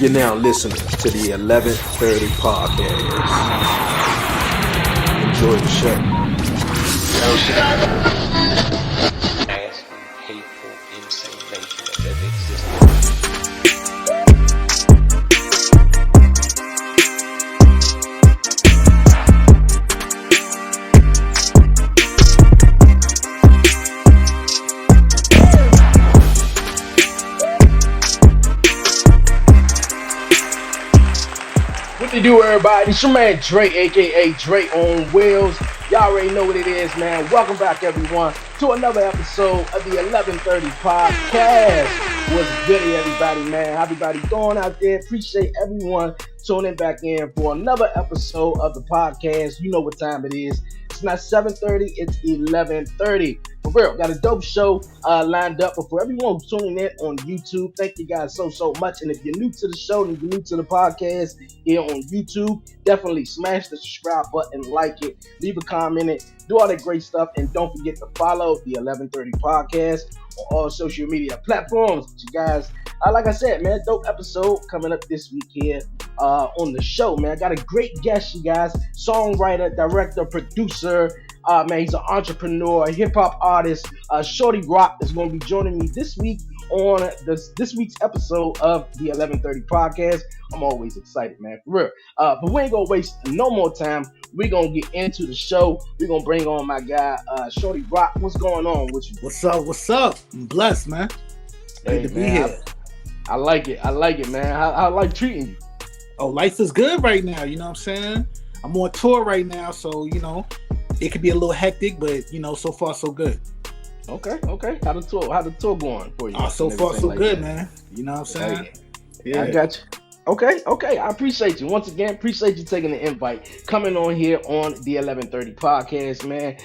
You're now listening to the 1130 podcast. Enjoy the show. Asking hateful, insane nation that doesn't exist. What they do, everybody? It's your man Dre, aka Dre on Wheels. Y'all already know what it is, man. Welcome back, everyone, to another episode of the 1130 podcast. What's good, everybody, man? How everybody doing out there? Appreciate everyone tuning back in for another episode of the podcast. You know what time it is. It's not 7:30, it's 11:30. For real, got a dope show lined up. But for everyone tuning in on YouTube, thank you guys so much. And if you're new to the show and you're new to the podcast here on YouTube, definitely smash the subscribe button, like it, leave a comment, do all that great stuff. And don't forget to follow the 1130 podcast on all social media platforms. You guys, like I said, man, dope episode coming up this week here on the show, man. I got a great guest, you guys. Songwriter, director, producer. Man, he's an entrepreneur, hip hop artist. Shorty Roc is going to be joining me this week on this week's episode of the 1130 podcast. I'm always excited, man, for real. But we ain't gonna waste no more time. We're gonna get into the show. We're gonna bring on my guy, Shorty Roc. What's going on with you? What's up? I'm blessed, man. Great to be here. I like it, man. How life treating you? Oh, life is good right now. You know what I'm saying? I'm on tour right now, so you know it could be a little hectic, but you know, so far so good. Okay. How the tour going for you? So far so like good, that, man. You know what I'm saying? Yeah, I got you. Okay. I appreciate you. Once again, appreciate you taking the invite, coming on here on the 1130 podcast, man.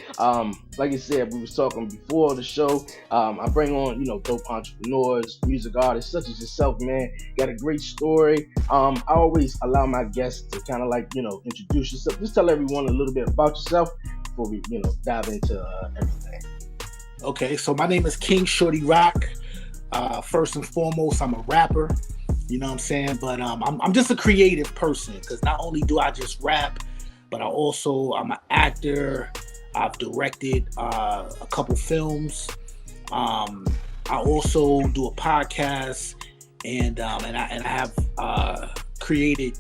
Like I said, we was talking before the show. I bring on, dope entrepreneurs, music artists such as yourself, man. Got a great story. I always allow my guests to kind of like, introduce yourself. Just tell everyone a little bit about yourself before we, dive into everything. Okay, so my name is King Shorty Roc. First and foremost, I'm a rapper. You know what I'm saying? But I'm just a creative person because not only do I just rap, but I'm an actor. I've directed a couple films. I also do a podcast, and I have created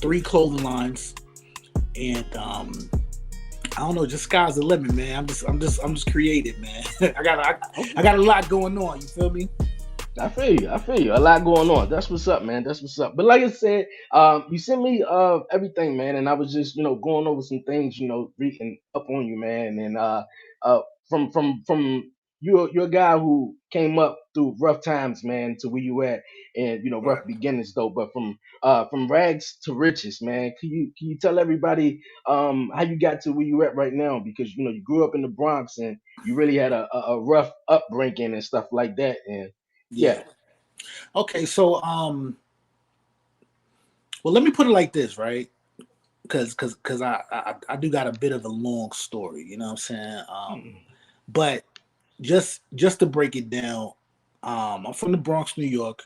3 clothing lines, and I don't know, just sky's the limit, man. I'm just creative, man. I got a lot going on. You feel me? I feel you. A lot going on. That's what's up, man. That's what's up. But like I said, you sent me everything, man, and I was just, going over some things, reading up on you, man. And from you're a guy who came up through rough times, man, to where you at, and rough beginnings though. But from rags to riches, man. Can you tell everybody how you got to where you at right now? Because you grew up in the Bronx and you really had a rough upbringing and stuff like that, and yeah. Okay, so well, let me put it like this, right? Because I do got a bit of a long story, you know what I'm saying? But just to break it down, I'm from the Bronx, New York.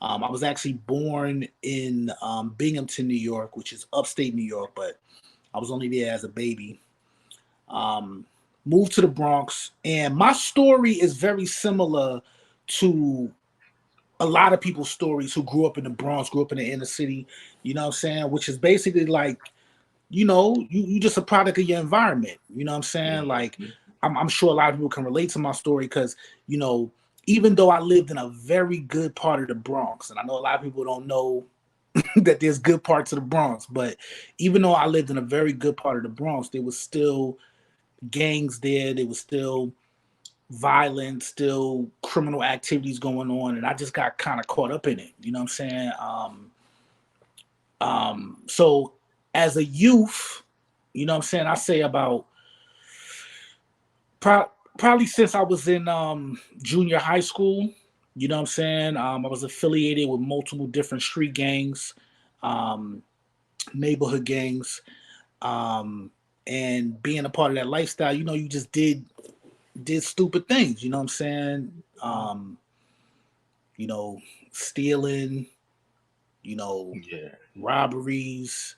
I was actually born in Binghamton, New York, which is upstate New York, but I was only there as a baby. Moved to the Bronx, and my story is very similar to a lot of people's stories who grew up in the Bronx, grew up in the inner city, you know what I'm saying? Which is basically like, you just a product of your environment, you know what I'm saying? Like, I'm sure a lot of people can relate to my story because, even though I lived in a very good part of the Bronx, and I know a lot of people don't know that there's good parts of the Bronx, but even though I lived in a very good part of the Bronx, there was still gangs there, there was still violence, still criminal activities going on, and I just got kind of caught up in it, you know what I'm saying? So as a youth, you know what I'm saying, I say about probably since I was in junior high school, you know what I'm saying, I was affiliated with multiple different street gangs, neighborhood gangs, and being a part of that lifestyle, you just did stupid things, you know what I'm saying? stealing, Yeah. robberies,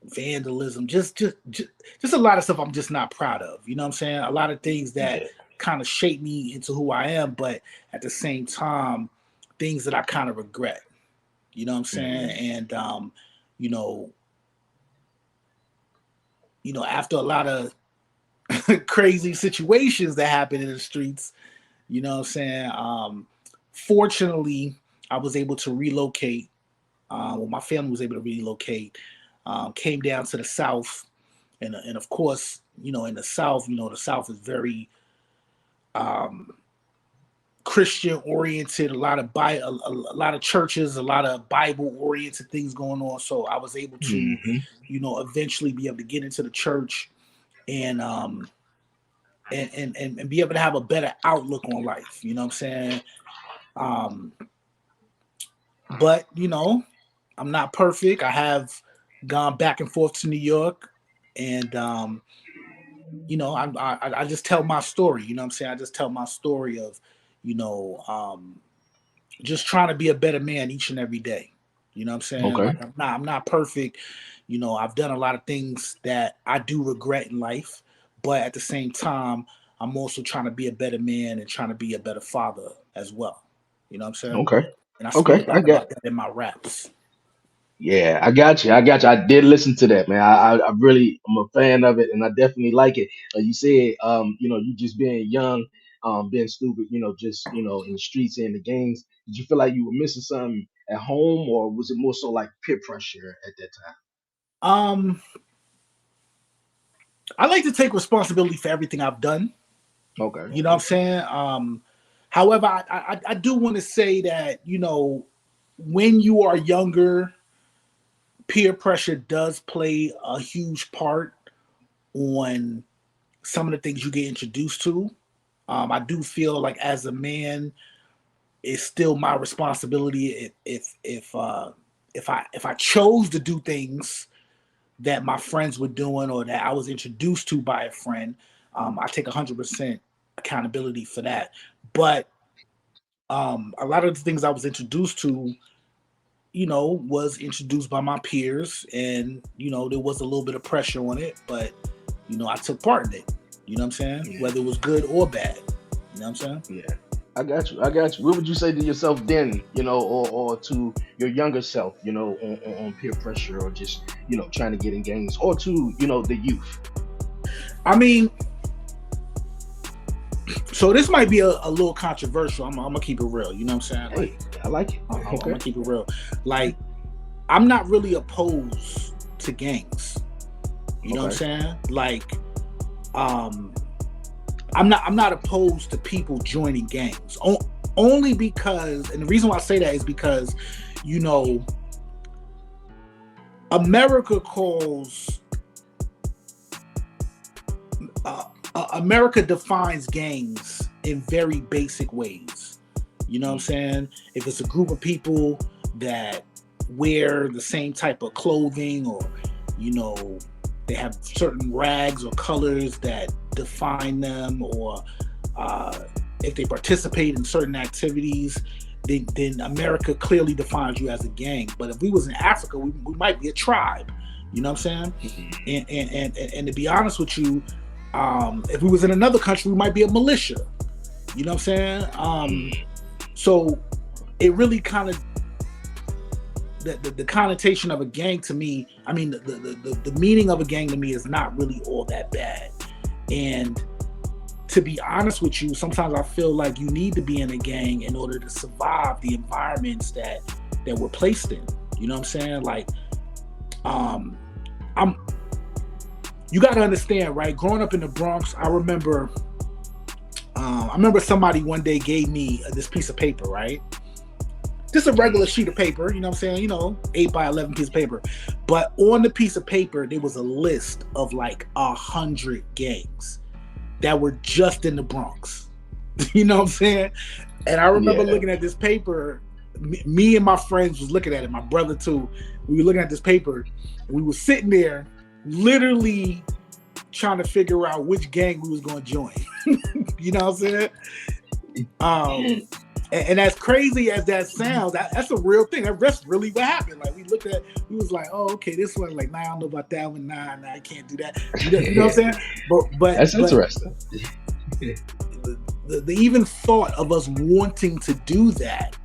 vandalism, just a lot of stuff I'm just not proud of. You know what I'm saying? A lot of things that Yeah. kind of shape me into who I am, but at the same time, things that I kind of regret. You know what I'm saying? And you know, after a lot of crazy situations that happen in the streets, you know what I'm saying? Fortunately, I was able to relocate. Well, my family was able to relocate. Came down to the South, and of course, in the South, the South is very Christian oriented. A lot of a lot of churches, a lot of Bible oriented things going on. So I was able to, eventually be able to get into the church and and be able to have a better outlook on life. You know what I'm saying? But I'm not perfect. I have gone back and forth to New York, and I just tell my story. You know what I'm saying? I just tell my story of, you know, um, just trying to be a better man each and every day. You know what I'm saying? Okay. Like I'm not perfect. I've done a lot of things that I do regret in life, but at the same time, I'm also trying to be a better man and trying to be a better father as well. You know what I'm saying? Okay. And I speak a Okay. I lot got. about that in my raps. Yeah, I got you. I got you. I did listen to that, man. I really, I'm a fan of it, and I definitely like it. You said, you just being young, being stupid, just in the streets and the gangs. Did you feel like you were missing something at home, or was it more so like peer pressure at that Um, I like to take responsibility for everything I've done. time? Okay. You know what I'm saying? However, I do want to say that, when you are younger, peer pressure does play a huge part on some of the things you get introduced to. I do feel like as a man, it's still my responsibility if I chose to do things that my friends were doing or that I was introduced to by a friend. I take 100% accountability for that. But a lot of the things I was introduced to, was introduced by my peers, and there was a little bit of pressure on it, but I took part in it. You know what I'm saying? Yeah. Whether it was good or bad. You know what I'm saying? Yeah. I got you. I got you. What would you say to yourself then, or to your younger self, on peer pressure or just, trying to get in gangs, or to, the youth? I mean, so this might be a little controversial. I'm gonna keep it real. You know what I'm saying? Hey, I like it. I'm Okay. gonna keep it real. Like, I'm not really opposed to gangs. You know what I'm saying? Like, I'm not opposed to people joining gangs. Only because, and the reason why I say that is because, America calls America defines gangs in very basic ways. You know what I'm saying? If it's a group of people that wear the same type of clothing, or they have certain rags or colors that define them, or if they participate in certain activities, then America clearly defines you as a gang. But if we was in Africa, we might be a tribe. You know what I'm saying? And to be honest with you, if we was in another country, we might be a militia. You know what I'm saying? So it really kind of, the connotation of a gang to me, I mean, the meaning of a gang to me is not really all that bad. And to be honest with you, sometimes I feel like you need to be in a gang in order to survive the environments that we're placed in. You know what I'm saying? Like, you got to understand, right? Growing up in the Bronx, I remember somebody one day gave me this piece of paper, right? Just a regular sheet of paper, you know what I'm saying? 8 by 11 piece of paper. But on the piece of paper, there was a list of like 100 gangs that were just in the Bronx. You know what I'm saying? And I remember looking at this paper. Me and my friends was looking at it, my brother too. We were looking at this paper, and we were sitting there literally trying to figure out which gang we was going to join. You know what I'm saying? And as crazy as that sounds, that's a real thing. That's really what happened. Like we was like, oh, okay, this one, like, nah, I don't know about that one. Nah, I can't do that. You know what I'm saying? That's But interesting. the even thought of us wanting to do that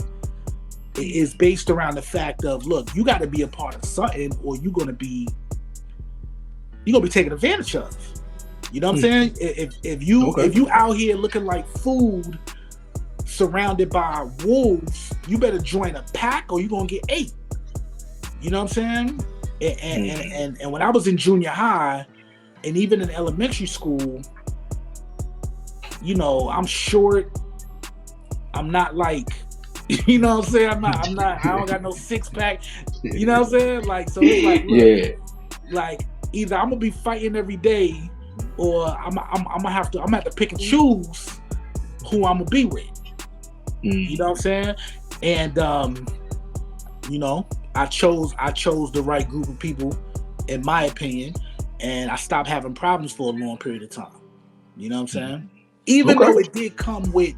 is based around the fact of, look, you got to be a part of something, or you're gonna be taken advantage of. You know what I'm saying? If you out here looking like food, surrounded by wolves, you better join a pack, or you're gonna get ate. You know what I'm saying? And when I was in junior high, and even in elementary school, you know, I'm short. I'm not like, you know what I'm saying? I'm not. I don't got no six pack. You know what I'm saying? Like, so it's like, look, like, either I'm gonna be fighting every day, or I'm gonna have to pick and choose who I'm gonna be with. You know what I'm saying? And you know, I chose the right group of people, in my opinion, and I stopped having problems for a long period of time. You know what I'm saying? Even though it did come with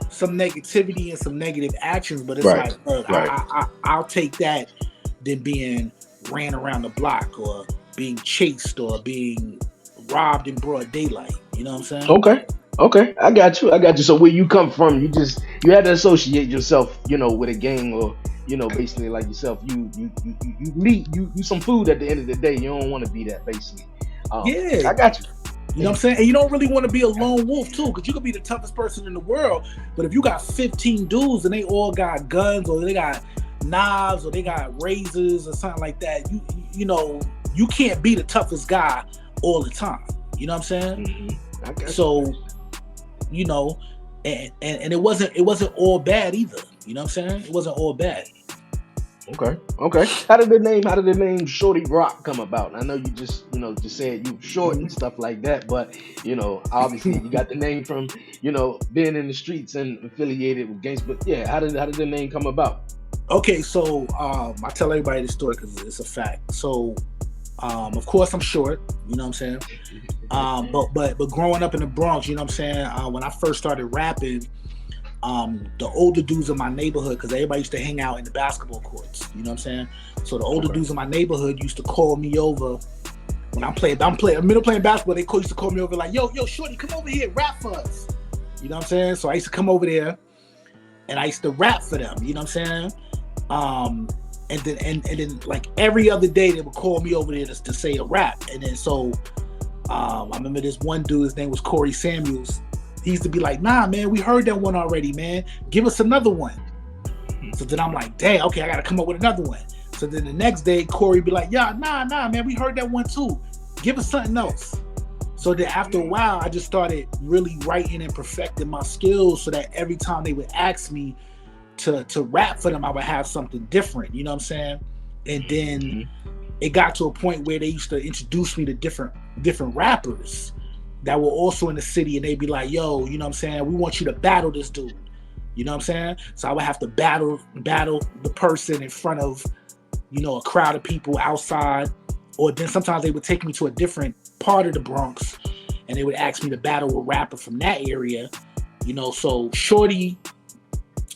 some negativity and some negative actions, but it's like, look, I'll take that than being ran around the block, or being chased, or being robbed in broad daylight. You know what I'm saying? Okay, I got you. So where you come from, you had to associate yourself, you know, with a gang, or, you know, basically like yourself, you some food at the end of the day. You don't want to be that, basically. Yeah, I got you. You know what I'm saying? And you don't really want to be a lone wolf too, because you could be the toughest person in the world, but if you got 15 dudes and they all got guns, or they got knives, or they got razors or something like that, you know, you can't be the toughest guy all the time. You know what I'm saying? So, you know, and it wasn't all bad either. You know what I'm saying? It wasn't all bad. Okay. How did the name Shorty Roc come about? I know you just said you were short and stuff like that, but, you know, obviously you got the name from, you know, being in the streets and affiliated with gangs. But yeah, how did the name come about? Okay, so I tell everybody the story because it's a fact. So of course I'm short, you know what I'm saying? But growing up in the Bronx, you know what I'm saying, when I first started rapping, the older dudes in my neighborhood, because everybody used to hang out in the basketball courts, you know what I'm saying? So the older dudes in my neighborhood used to call me over when I'm playing basketball. They used to call me over like, yo, Shorty, come over here, rap for us. You know what I'm saying? So I used to come over there and I used to rap for them, you know what I'm saying? And then like every other day they would call me over there to say a rap. And then so I remember this one dude, his name was Corey Samuels. He used to be like, nah, man, we heard that one already, man. Give us another one. So then I'm like, dang, okay, I got to come up with another one. So then the next day, Corey be like, yeah, nah, man, we heard that one too. Give us something else. So then after a while, I just started really writing and perfecting my skills, so that every time they would ask me to rap for them, I would have something different. You know what I'm saying? And then it got to a point where they used to introduce me to different rappers that were also in the city, and they'd be like, yo, you know what I'm saying, we want you to battle this dude. You know what I'm saying? So I would have to battle the person in front of, you know, a crowd of people outside. Or then sometimes they would take me to a different part of the Bronx and they would ask me to battle a rapper from that area. You know, so Shorty,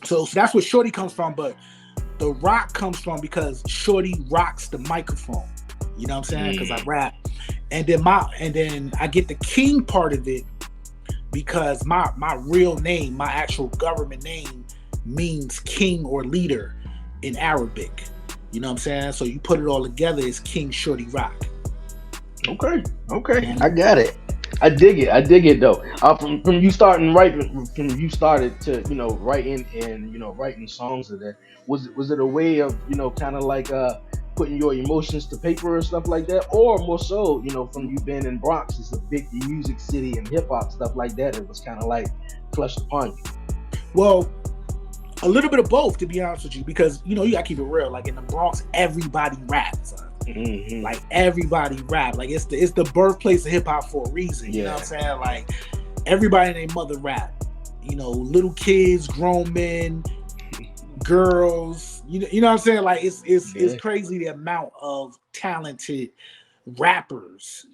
so that's where Shorty comes from, but the rock comes from because Shorty rocks the microphone. You know what I'm saying? Because I rap. And then I get the king part of it because my real name, my actual government name, means king or leader in Arabic. You know what I'm saying? So you put it all together, it's King Shorty Roc. Okay. I got it. I dig it though. From you starting writing, from you started to, you know, writing and, you know, writing songs of that. Was it a way of, you know, kind of like putting your emotions to paper or stuff like that, or more so, you know, from you being in Bronx, it's a big music city and hip hop stuff like that, it was kind of like flushed upon you? Well, a little bit of both, to be honest with you, because, you know, you gotta keep it real. Like in the Bronx, everybody raps. Like everybody rap. Like it's the birthplace of hip hop for a reason. You know what I'm saying? Like everybody and their mother rap. You know, little kids, grown men, girls. You know what I'm saying? Like it's crazy the amount of talented rappers,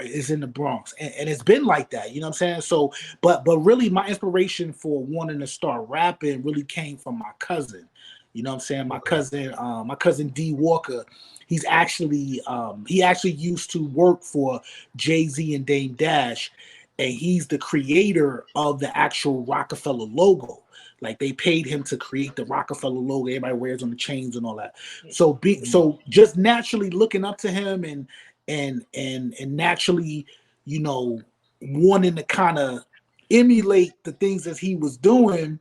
is in the Bronx, and it's been like that. You know what I'm saying? So, but really, my inspiration for wanting to start rapping really came from my cousin. You know what I'm saying? Okay. My cousin D Walker. He actually used to work for Jay Z and Dame Dash, and he's the creator of the actual Rockefeller logo. Like they paid him to create the Rockefeller logo. Everybody wears on the chains and all that. Mhm. So just naturally looking up to him and naturally, you know, wanting to kind of emulate the things that he was doing.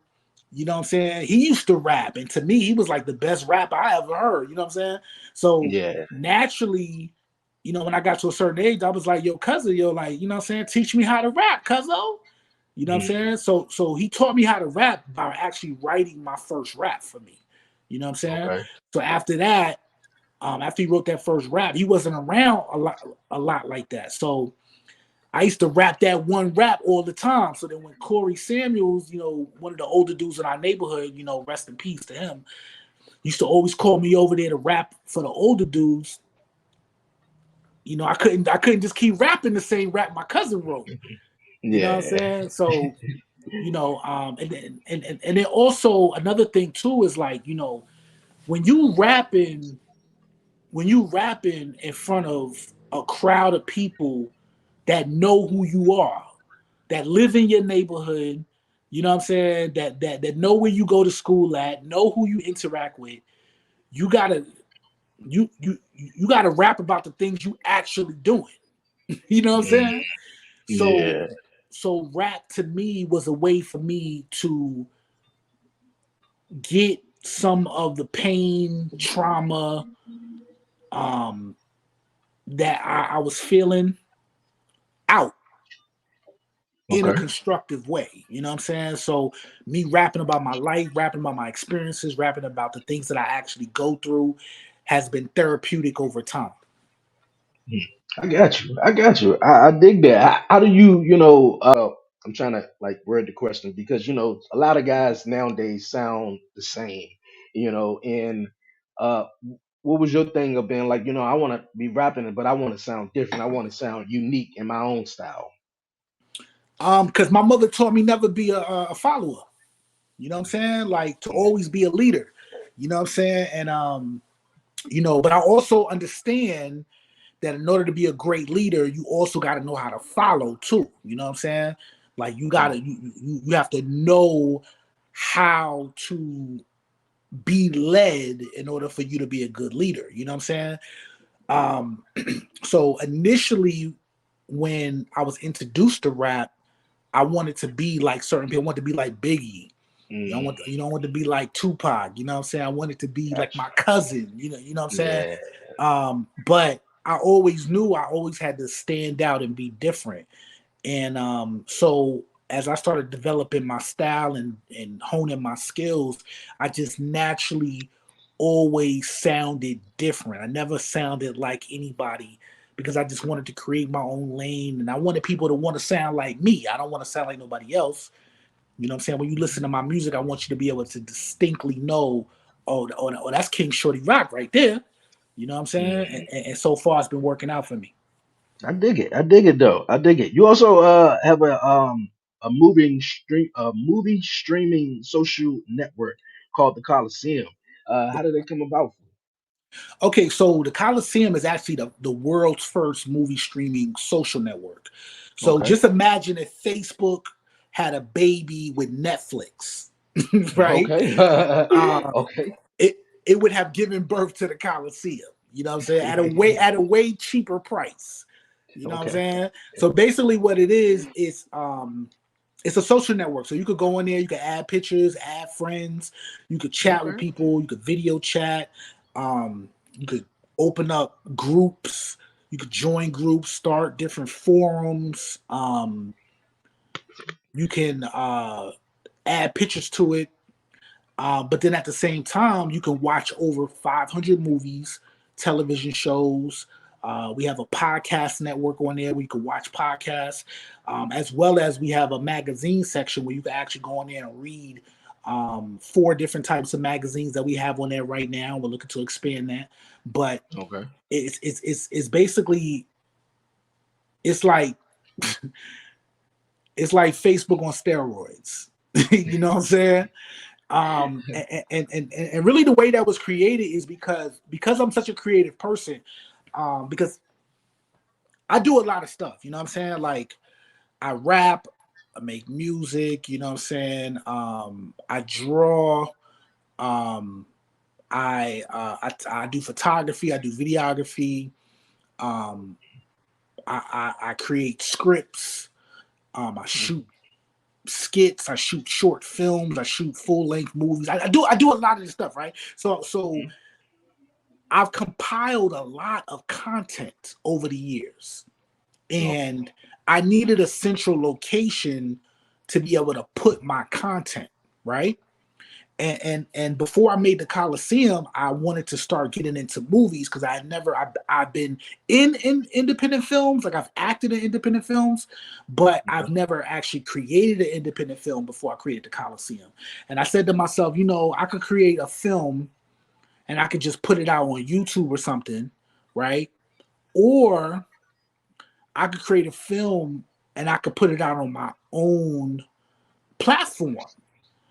You know what I'm saying? He used to rap, and to me, he was like the best rapper I ever heard. You know what I'm saying? So Yeah. naturally, when I got to a certain age, I was like, yo, cousin, like, you know what I'm saying? Teach me how to rap, cuzzo. You know what I'm Mhm. saying? So he taught me how to rap by actually writing my first rap for me. You know what I'm saying? Okay. So after that, after he wrote that first rap, he wasn't around a lot like that. So I used to rap that one rap all the time. So then when Corey Samuels, one of the older dudes in our neighborhood, rest in peace to him, used to always call me over there to rap for the older dudes. I couldn't just keep rapping the same rap my cousin wrote. You know what I'm Yeah. saying? So, and then also another thing too is like, when you rapping in front of a crowd of people that know who you are, that live in your neighborhood, you know what I'm saying, that know where you go to school at, know who you interact with, you gotta you gotta rap about the things you actually doing. You know what I'm Mm. saying? So Yeah. so rap to me was a way for me to get some of the pain, trauma, um, that I was feeling out in a Okay. constructive way. You know what I'm saying? So me rapping about my life, rapping about my experiences, rapping about the things that I actually go through has been therapeutic over time. Mm. I got you. I got you. I dig that. How do you, I'm trying to like word the question because a lot of guys nowadays sound the same, and uh what was your thing of being like, I want to be rapping, but I want to sound different. I want to sound unique in my own style. Because my mother taught me never be a follower. You know what I'm saying? Like to always be a leader. You know what I'm saying? And but I also understand that in order to be a great leader, you also got to know how to follow too. You know what I'm saying? Like you have to know how to be led in order for you to be a good leader. You know what I'm saying? Um, so initially, when I was introduced to rap, I wanted to be like certain people. I wanted to be like Biggie. Mm, I wanted to be like Tupac. You know what I'm saying? I wanted to be like got my cousin. You know what I'm you. saying? Yeah. But I always knew I always had to stand out and be different. And so as I started developing my style and honing my skills, I just naturally always sounded different. I never sounded like anybody because I just wanted to create my own lane and I wanted people to want to sound like me. I don't want to sound like nobody else. You know what I'm saying? When you listen to my music, I want you to be able to distinctly know, oh, that's King Shorty Roc right there. You know what I'm saying? Mm. And so far, it's been working out for me. I dig it. I dig it though. I dig it. You also have a movie streaming social network called the Coliseum. How did it come about? Okay, so the Coliseum is actually the world's first movie streaming social network. So Okay. just imagine if Facebook had a baby with Netflix, right? Okay. Uh, Okay. it would have given birth to the Coliseum. You know what I'm saying? At a way cheaper price. You know what I'm Okay. saying? So basically, what it is it's a social network. So you could go in there, you could add pictures, add friends, you could chat with Okay. people, you could video chat, you could open up groups, you could join groups, start different forums. You can add pictures to it, but then at the same time, you can watch over 500 movies, television shows. We have a podcast network on there where you can watch podcasts, as well as we have a magazine section where you can actually go on there and read 4 different types of magazines that we have on there right now. We're looking to expand that, but Okay. it's basically, it's like it's like Facebook on steroids. You know what I'm saying? And really the way that was created is because I'm such a creative person, because I do a lot of stuff, you know what I'm saying? Like I rap, I make music, you know what I'm saying? I draw, um, I do photography, I do videography, um, I create scripts, I shoot skits, I shoot short films, I shoot full length movies. I do a lot of this stuff, right? So I've compiled a lot of content over the years, and I needed a central location to be able to put my content, right? And before I made the Khaliseum, I wanted to start getting into movies because I've been in independent films, like I've acted in independent films, but I've never actually created an independent film before I created the Khaliseum. And I said to myself, you know, I could create a film and I could just put it out on YouTube or something, right? Or I could create a film and I could put it out on my own platform.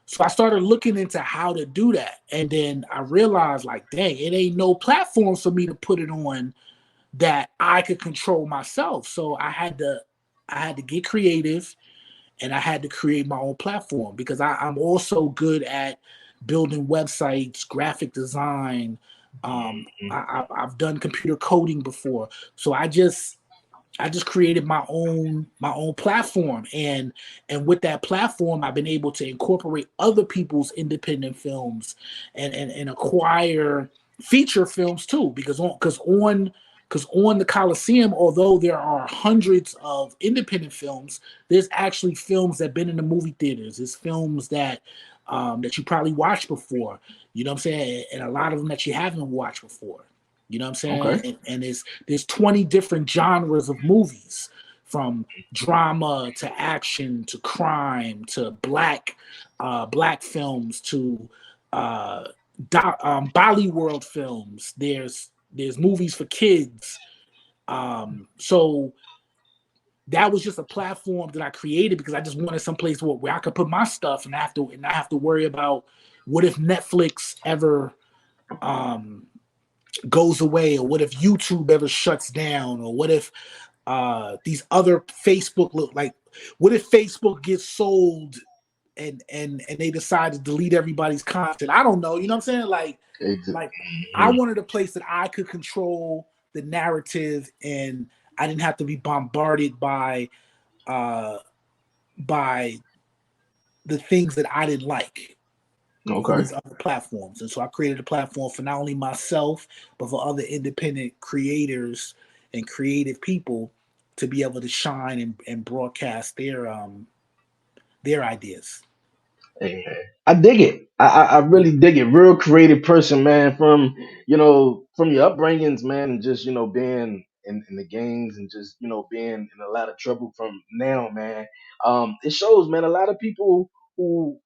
So I started looking into how to do that. And then I realized, like, dang, it ain't no platform for me to put it on that I could control myself. So I had to get creative, and I had to create my own platform because I'm also good at building websites, graphic design. I've done computer coding before. So I just created my own platform, and with that platform, I've been able to incorporate other people's independent films and acquire feature films too. Because on the Khaliseum, although there are hundreds of independent films, there's actually films that've been in the movie theaters. There's films that you probably watched before. You know what I'm saying? And a lot of them that you haven't watched before. You know what I'm saying? Okay. And there's 20 different genres of movies, from drama to action to crime to black films to Bollywood films. There's movies for kids. So that was just a platform that I created because I just wanted some place where I could put my stuff and not have to worry about what if Netflix ever goes away, or what if YouTube ever shuts down, or what if these other Facebook what if Facebook gets sold and they decide to delete everybody's content. I don't know, you know what I'm saying? Like I wanted a place that I could control the narrative, and I didn't have to be bombarded by the things that I didn't like on these other platforms. And so I created a platform for not only myself, but for other independent creators and creative people to be able to shine and broadcast their ideas. Hey, man. I dig it. I really dig it. Real creative person, man. From from your upbringings, man, and just being in the gangs and just being in a lot of trouble from now, man. It shows, man. A lot of people who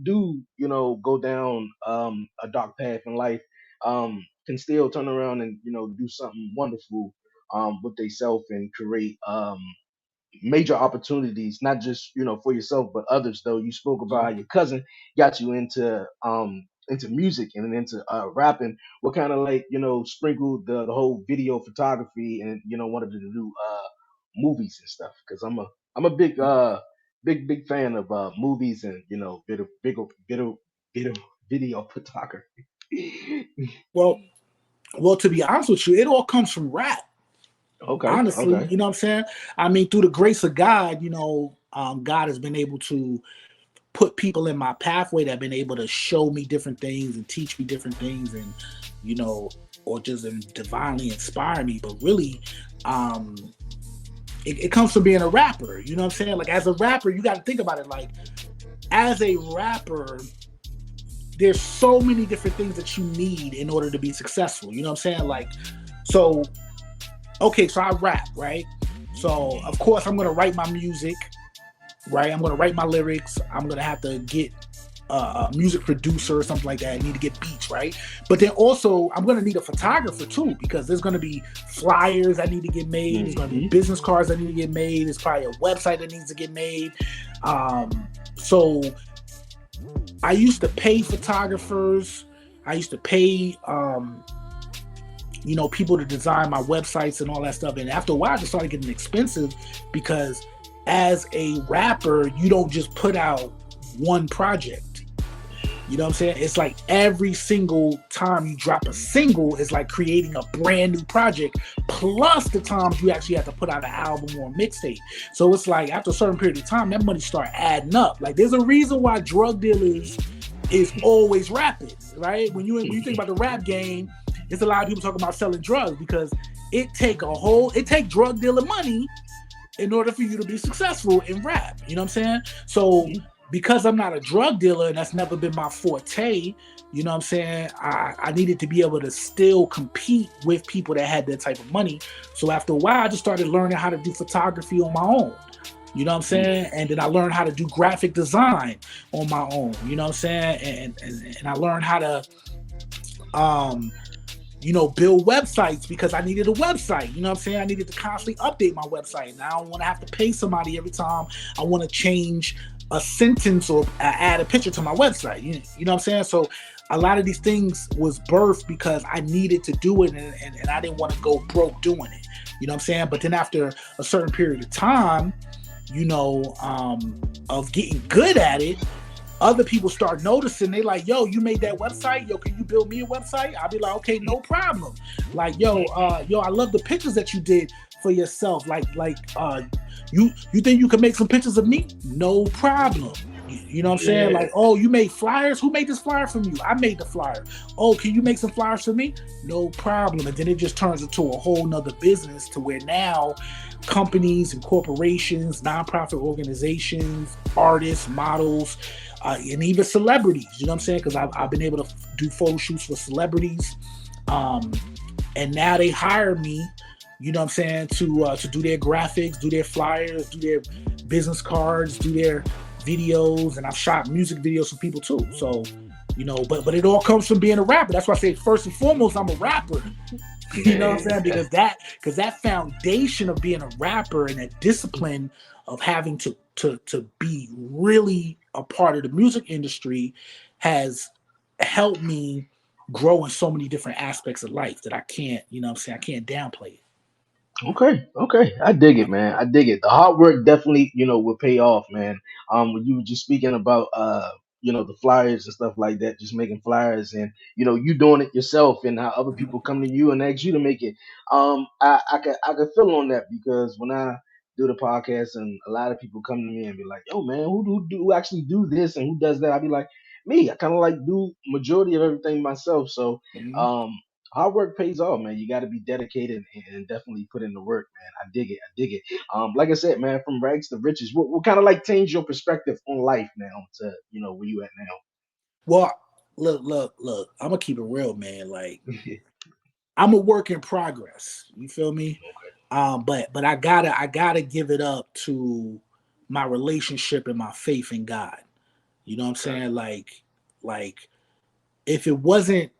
do go down a dark path in life can still turn around and do something wonderful with themselves and create major opportunities, not just for yourself but others. Though you spoke about how your cousin got you into music and into rapping. What kind of like sprinkled the whole video photography and wanted to do movies and stuff? Because I'm a big fan of movies and video photography. Well, to be honest with you, it all comes from rap. Okay, Honestly, okay. you know what I'm saying? I mean, through the grace of God, God has been able to put people in my pathway that have been able to show me different things and teach me different things, and or just divinely inspire me. But really, it comes from being a rapper. You know what I'm saying? Like, as a rapper, you got to think about it. Like, as a rapper, there's so many different things that you need in order to be successful. You know what I'm saying? Like, so okay, so I rap, right? So of course I'm gonna write my music, right? I'm gonna write my lyrics. I'm gonna have to get a music producer or something like that. I need to get beats, right? But then also I'm gonna need a photographer too, because there's gonna be flyers that need to get made. There's gonna be business cards that need to get made. There's probably a website that needs to get made. So I used to pay photographers. I used to pay people to design my websites and all that stuff. And after a while, it just started getting expensive, because as a rapper, you don't just put out one project. You know what I'm saying? It's like every single time you drop a single is like creating a brand new project, plus the times you actually have to put out an album or a mixtape. So it's like after a certain period of time, that money start adding up. Like there's a reason why drug dealers is always rapping, right? When you think about the rap game, there's a lot of people talking about selling drugs, because it take drug dealer money in order for you to be successful in rap. You know what I'm saying? So because I'm not a drug dealer and that's never been my forte, you know what I'm saying, I needed to be able to still compete with people that had that type of money. So after a while, I just started learning how to do photography on my own. You know what I'm saying? And then I learned how to do graphic design on my own. You know what I'm saying? And I learned how to build websites, because I needed a website. You know what I'm saying? I needed to constantly update my website. And I don't want to have to pay somebody every time I want to change a sentence or add a picture to my website. You know what I'm saying? So a lot of these things was birthed because I needed to do it, and I didn't want to go broke doing it. You know what I'm saying? But then after a certain period of time, of getting good at it, other people start noticing. They like, yo, you made that website. Yo, can you build me a website? I'll be like, okay, no problem. Like, yo, I love the pictures that you did for yourself. You think you can make some pictures of me? No problem. You know what I'm saying? Like, oh, you made flyers? Who made this flyer from you? I made the flyer. Oh, can you make some flyers for me? No problem. And then it just turns into a whole nother business, to where now companies and corporations, nonprofit organizations, artists, models, and even celebrities, you know what I'm saying? Because I've been able to do photo shoots for celebrities. And now they hire me, you know what I'm saying, to do their graphics, do their flyers, do their business cards, do their videos. And I've shot music videos for people too. So, but it all comes from being a rapper. That's why I say first and foremost, I'm a rapper. You know what I'm saying? Because that foundation of being a rapper and that discipline of having to be really a part of the music industry has helped me grow in so many different aspects of life that I can't, I can't downplay it. Okay. I dig it, man. I dig it. The hard work definitely, will pay off, man. When you were just speaking about the flyers and stuff like that, just making flyers, and you doing it yourself, and how other people come to you and ask you to make it. I could feel on that, because when I do the podcast and a lot of people come to me and be like, yo man, who actually do this and who does that? I'd be like, me. I kind of like do majority of everything myself. So Mhm. um hard work pays off, man. You got to be dedicated and definitely put in the work, man. I dig it. I dig it. Like I said, man, from rags to riches, what kind of like change your perspective on life now to where you at Well, look. I'm gonna keep it real, man. Like, now? I'm a work in progress. You feel me? But I gotta give it up to my relationship and my faith in God. You know what I'm Okay. saying? Like if it wasn't,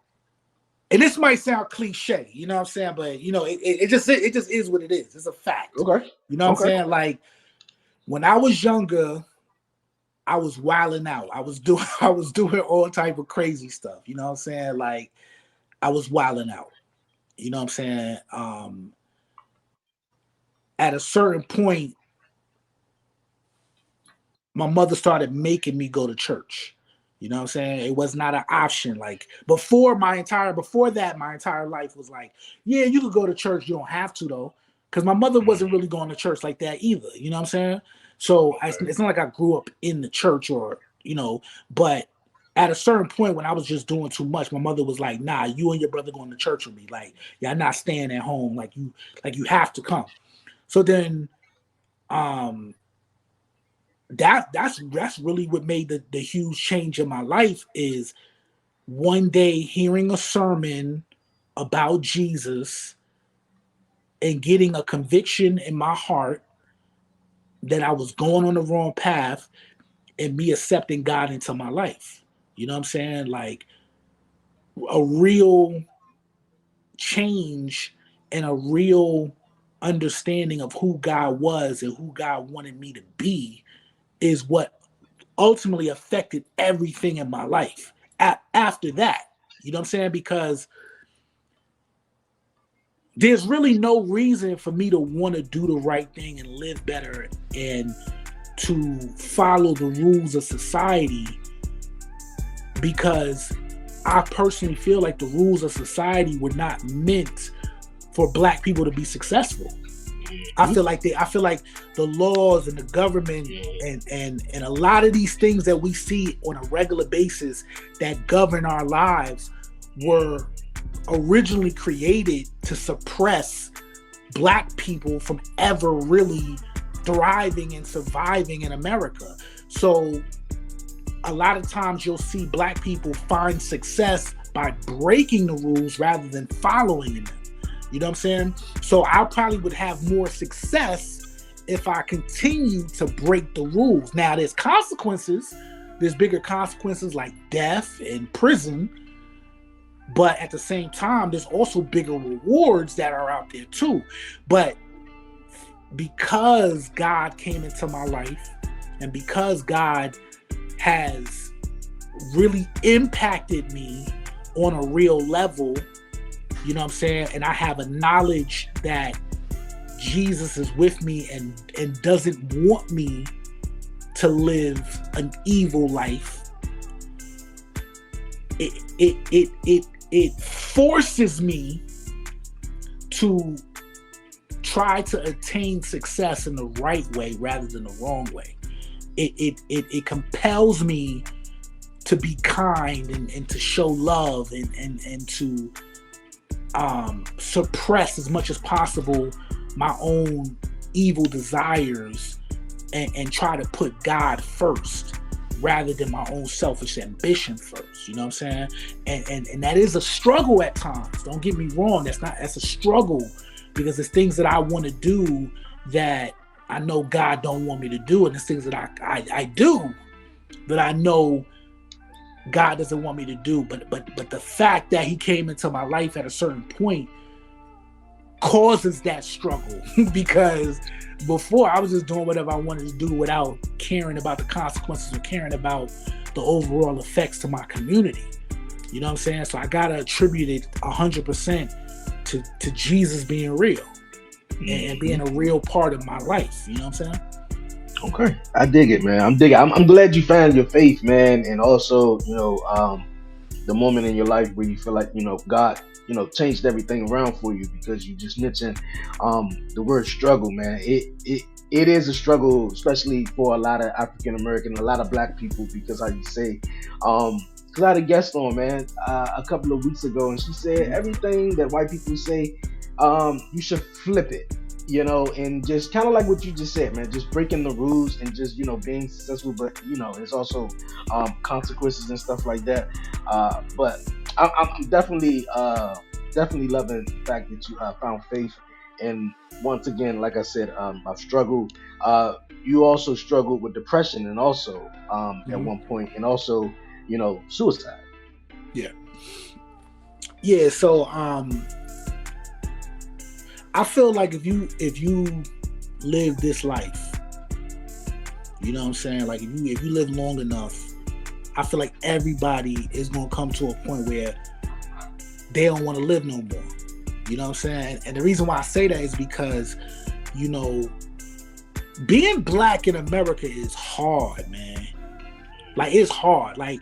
and this might sound cliche, you know what I'm saying? But it just is what it is. It's a fact. Okay. You know what I'm Okay. saying? Like when I was younger, I was wilding out. I was doing all type of crazy stuff. You know what I'm saying? Like I was wilding out. You know what I'm saying? At a certain point, my mother started making me go to church. You know what I'm saying? It was not an option. Like before that, my entire life was like, yeah, you could go to church. You don't have to though. Because my mother wasn't really going to church like that either. You know what I'm saying? So Okay. it's not like I grew up in the church but at a certain point when I was just doing too much, my mother was like, nah, you and your brother going to church with me. Like, y'all not staying at home. Like you have to come. So then um that's really what made the huge change in my life is one day hearing a sermon about Jesus and getting a conviction in my heart that I was going on the wrong path and me accepting God into my life. You know what I'm saying? Like a real change and a real understanding of who God was and who God wanted me to be is what ultimately affected everything in my life after that. You know what I'm saying? Because there's really no reason for me to want to do the right thing and live better and to follow the rules of society, because I personally feel like the rules of society were not meant for Black people to be successful. I feel like the laws and the government and a lot of these things that we see on a regular basis that govern our lives were originally created to suppress Black people from ever really thriving and surviving in America. So a lot of times you'll see Black people find success by breaking the rules rather than following them. You know what I'm saying? So I probably would have more success if I continue to break the rules. Now there's consequences. There's bigger consequences like death and prison. But at the same time, there's also bigger rewards that are out there too. But because God came into my life and because God has really impacted me on a real level, you know what I'm saying? And I have a knowledge that Jesus is with me and doesn't want me to live an evil life. It forces me to try to attain success in the right way rather than the wrong way. It compels me to be kind and to show love and to suppress as much as possible my own evil desires and try to put God first rather than my own selfish ambition first. You know what I'm saying? And that is a struggle at times. Don't get me wrong. That's a struggle because there's things that I want to do that I know God don't want me to do, and there's things that I do that I know God doesn't want me to do. But the fact that He came into my life at a certain point causes that struggle because before I was just doing whatever I wanted to do without caring about the consequences or caring about the overall effects to my community. You know what I'm saying? So I gotta attribute it 100% to Jesus being real and being a real part of my life. You know what I'm saying? Okay, I dig it, man. I'm glad you found your faith, man, and also, the moment in your life where you feel like, God, changed everything around for you, because you just mentioned the word struggle, man. It is a struggle, especially for a lot of African American, a lot of Black people, because how you say, because I had a guest on, man, a couple of weeks ago, and she said everything that white people say, you should flip it. And just kind of like what you just said, man, just breaking the rules and just, being successful, but, there's also consequences and stuff like that. But I'm definitely loving the fact that you found faith. And once again, like I said, I've struggled. You also struggled with depression and also at one point, and also, suicide. Yeah. Yeah. So, I feel like if you live this life, you know what I'm saying? Like if you live long enough, I feel like everybody is gonna come to a point where they don't want to live no more. You know what I'm saying? And the reason why I say that is because, being Black in America is hard, man. Like it's hard. Like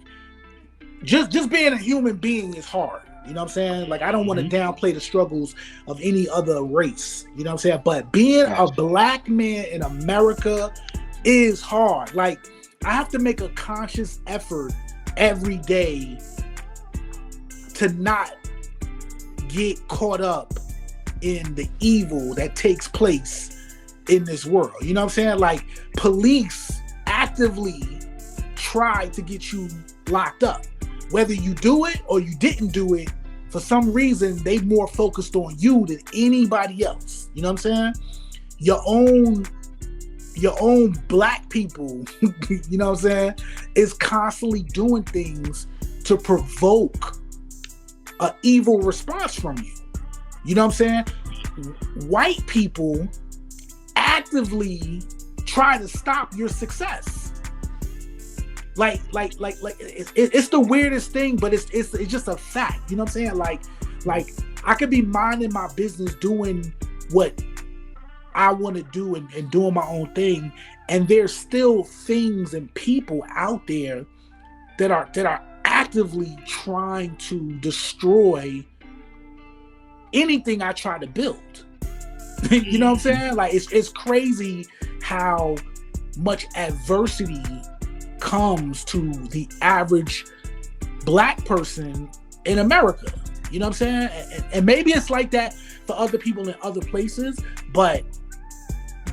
just being a human being is hard. You know what I'm saying? Like, I don't want to downplay the struggles of any other race. You know what I'm saying? But being a Black man in America is hard. Like, I have to make a conscious effort every day to not get caught up in the evil that takes place in this world. You know what I'm saying? Like, police actively try to get you locked up. Whether you do it or you didn't do it, for some reason, they more focused on you than anybody else. You know what I'm saying? Your your own black people, you know what I'm saying, is constantly doing things to provoke an evil response from you. You know what I'm saying? White people actively try to stop your success. It's the weirdest thing, but it's just a fact. You know what I'm saying? Like I could be minding my business, doing what I want to do and doing my own thing, and there's still things and people out there that are actively trying to destroy anything I try to build. You know what I'm saying? Like it's crazy how much adversity comes to the average black person in America. You know what I'm saying? And maybe it's like that for other people in other places, but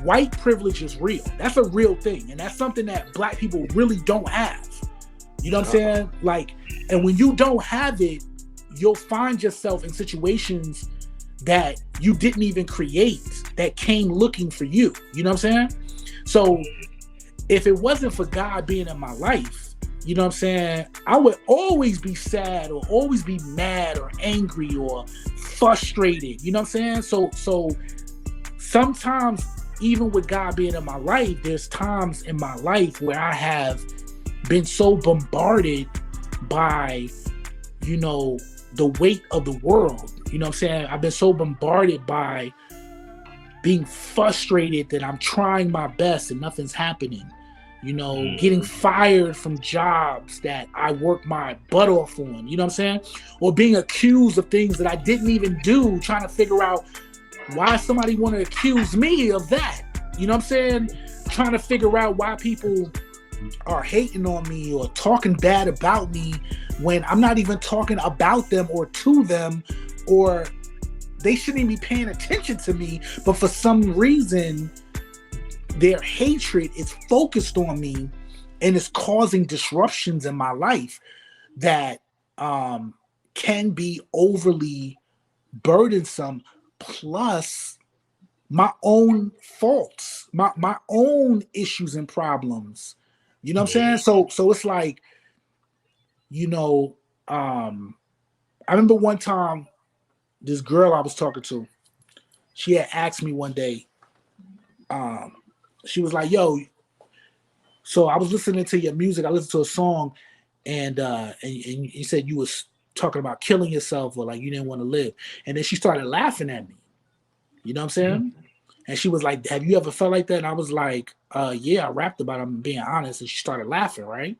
white privilege is real. That's a real thing. And that's something that black people really don't have. You know what I'm saying? Like, and when you don't have it, you'll find yourself in situations that you didn't even create, that came looking for you. You know what I'm saying? So if it wasn't for God being in my life, you know what I'm saying, I would always be sad or always be mad or angry or frustrated. You know what I'm saying? So sometimes, even with God being in my life, there's times in my life where I have been so bombarded by, you know, the weight of the world. You know what I'm saying? I've been so bombarded by being frustrated that I'm trying my best and nothing's happening. You know, getting fired from jobs that I worked my butt off on, you know what I'm saying? Or being accused of things that I didn't even do, trying to figure out why somebody want to accuse me of that. You know what I'm saying? Trying to figure out why people are hating on me or talking bad about me when I'm not even talking about them or to them, or they shouldn't even be paying attention to me. But for some reason, their hatred is focused on me and is causing disruptions in my life that can be overly burdensome, plus my own faults, my own issues and problems. You know what I'm saying? So it's like, you know, I remember one time this girl I was talking to, she had asked me one day, she was like, yo, so I was listening to your music, I listened to a song, and you said you was talking about killing yourself, or like you didn't want to live. And then she started laughing at me. You know what I'm saying? And she was like, have you ever felt like that? And I was like, yeah, I rapped about it, I'm being honest. And she started laughing, right?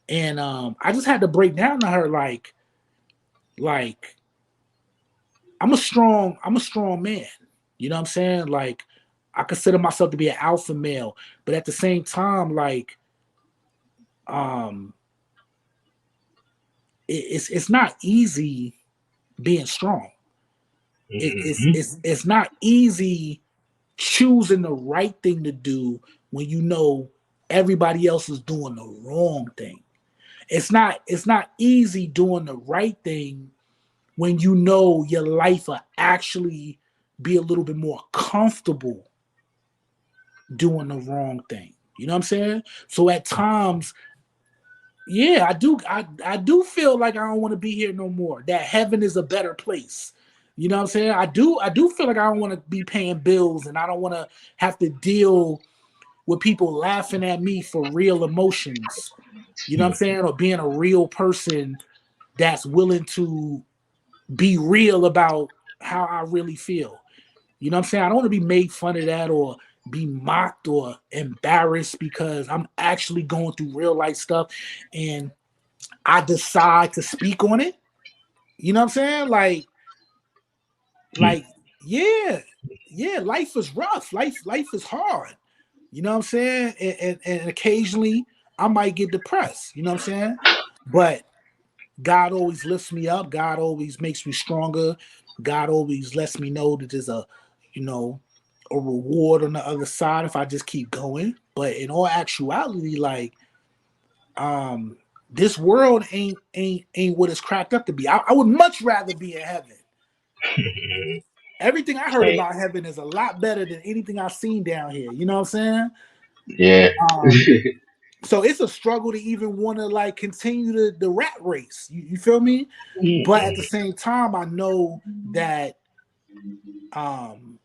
And I just had to break down to her like I'm a strong man. You know what I'm saying? Like, I consider myself to be an alpha male, but at the same time, like, it's not easy being strong. It's not easy choosing the right thing to do when you know everybody else is doing the wrong thing. It's not easy doing the right thing when you know your life will actually be a little bit more comfortable doing the wrong thing. You know what I'm saying? So at times, yeah, I do feel like I don't want to be here no more. That heaven is a better place. You know what I'm saying? I do feel like I don't want to be paying bills, and I don't want to have to deal with people laughing at me for real emotions. You know what I'm saying? Or being a real person that's willing to be real about how I really feel. You know what I'm saying? I don't want to be made fun of that or be mocked or embarrassed because I'm actually going through real life stuff and I decide to speak on it. You know what I'm saying? Like, yeah, life is rough. Life is hard. You know what I'm saying? And occasionally I might get depressed. You know what I'm saying? But God always lifts me up. God always makes me stronger. God always lets me know that there's a, you know, a reward on the other side if I just keep going. But in all actuality, like, this world ain't what it's cracked up to be. I would much rather be in heaven. Everything I heard Hey, about heaven is a lot better than anything I've seen down here. You know what I'm saying? yeah. So it's a struggle to even want to like continue the rat race. You feel me? But at the same time, I know that um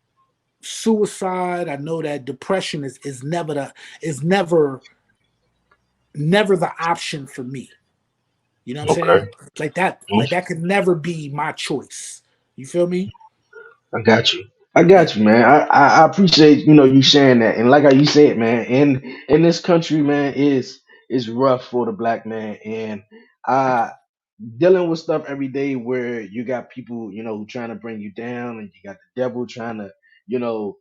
suicide, I know that depression is is never the option for me. You know what I'm Okay. saying? Like that could never be my choice. You feel me? I got you. I Yeah. got you, man. I appreciate you sharing that. And like how you said, man, in this country, man, is rough for the black man. And I dealing with stuff every day where you got people, who trying to bring you down, and you got the devil trying to,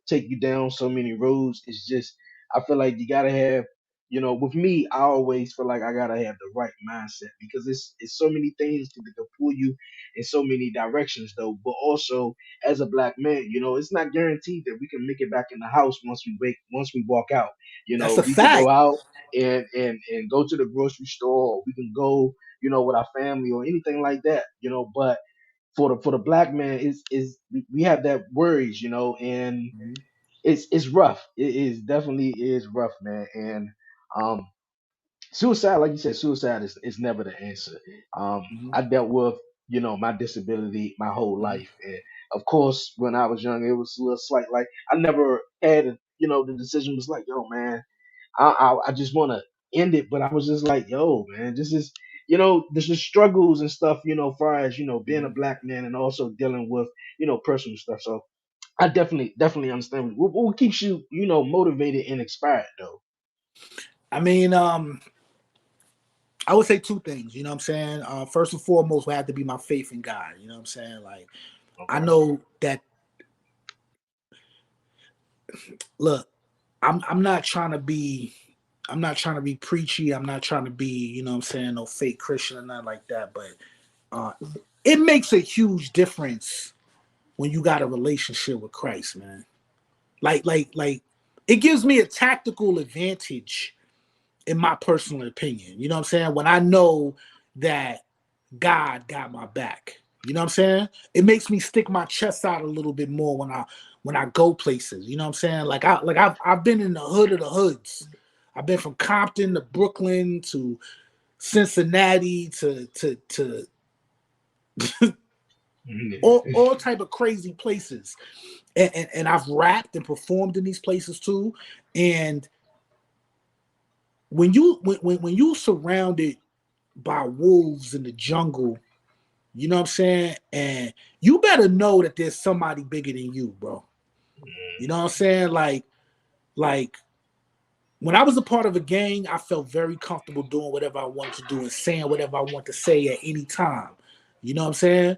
take you down so many roads. It's just I feel like you gotta have, with me, I always feel like I gotta have the right mindset because it's so many things that can pull you in so many directions though. But also as a black man, it's not guaranteed that we can make it back in the house once we walk out. That's a We could go fact. out and go to the grocery store, or we can go, with our family or anything like that, but for the black man we have that worries, and Mhm. it's rough. It is definitely is rough, man. And um suicide, like you said, suicide is never the answer. Mhm. I dealt with, my disability my whole Mhm. life. And of course, when I was young, it was a little slight, like I never had the decision was like, yo, man, I just want to end it. But I was just like, yo, man, this is, there's just struggles and stuff, far as, being a Mhm. black man and also dealing with, personal stuff. So I definitely understand. What keeps you, motivated and inspired though? I mean, I would say two things. You know what I'm saying? First and foremost, would have to be my faith in God. You know what I'm saying? Like I Okay. know that. Look, I'm not trying to be. I'm not trying to be preachy. I'm not trying to be, what I'm saying, no fake Christian or nothing like that. But uh, it makes a huge difference when you got a relationship with Christ, man. Like, it gives me a tactical advantage in my personal opinion. You know what I'm saying? When I know that God got my back. You know what I'm saying? It makes me stick my chest out a little bit more when I go places. You know what I'm saying? I've been in the hood of the hoods. I've been from Compton to Brooklyn to Cincinnati to all type of crazy places. And I've rapped and performed in these places too. And when you surrounded by wolves in the jungle, you know what I'm saying? And you better know that there's somebody bigger than you, bro. You know what I'm saying? Like when I was a part of a gang, I felt very comfortable doing whatever I wanted to do and saying whatever I want to say at any time. You know what I'm saying?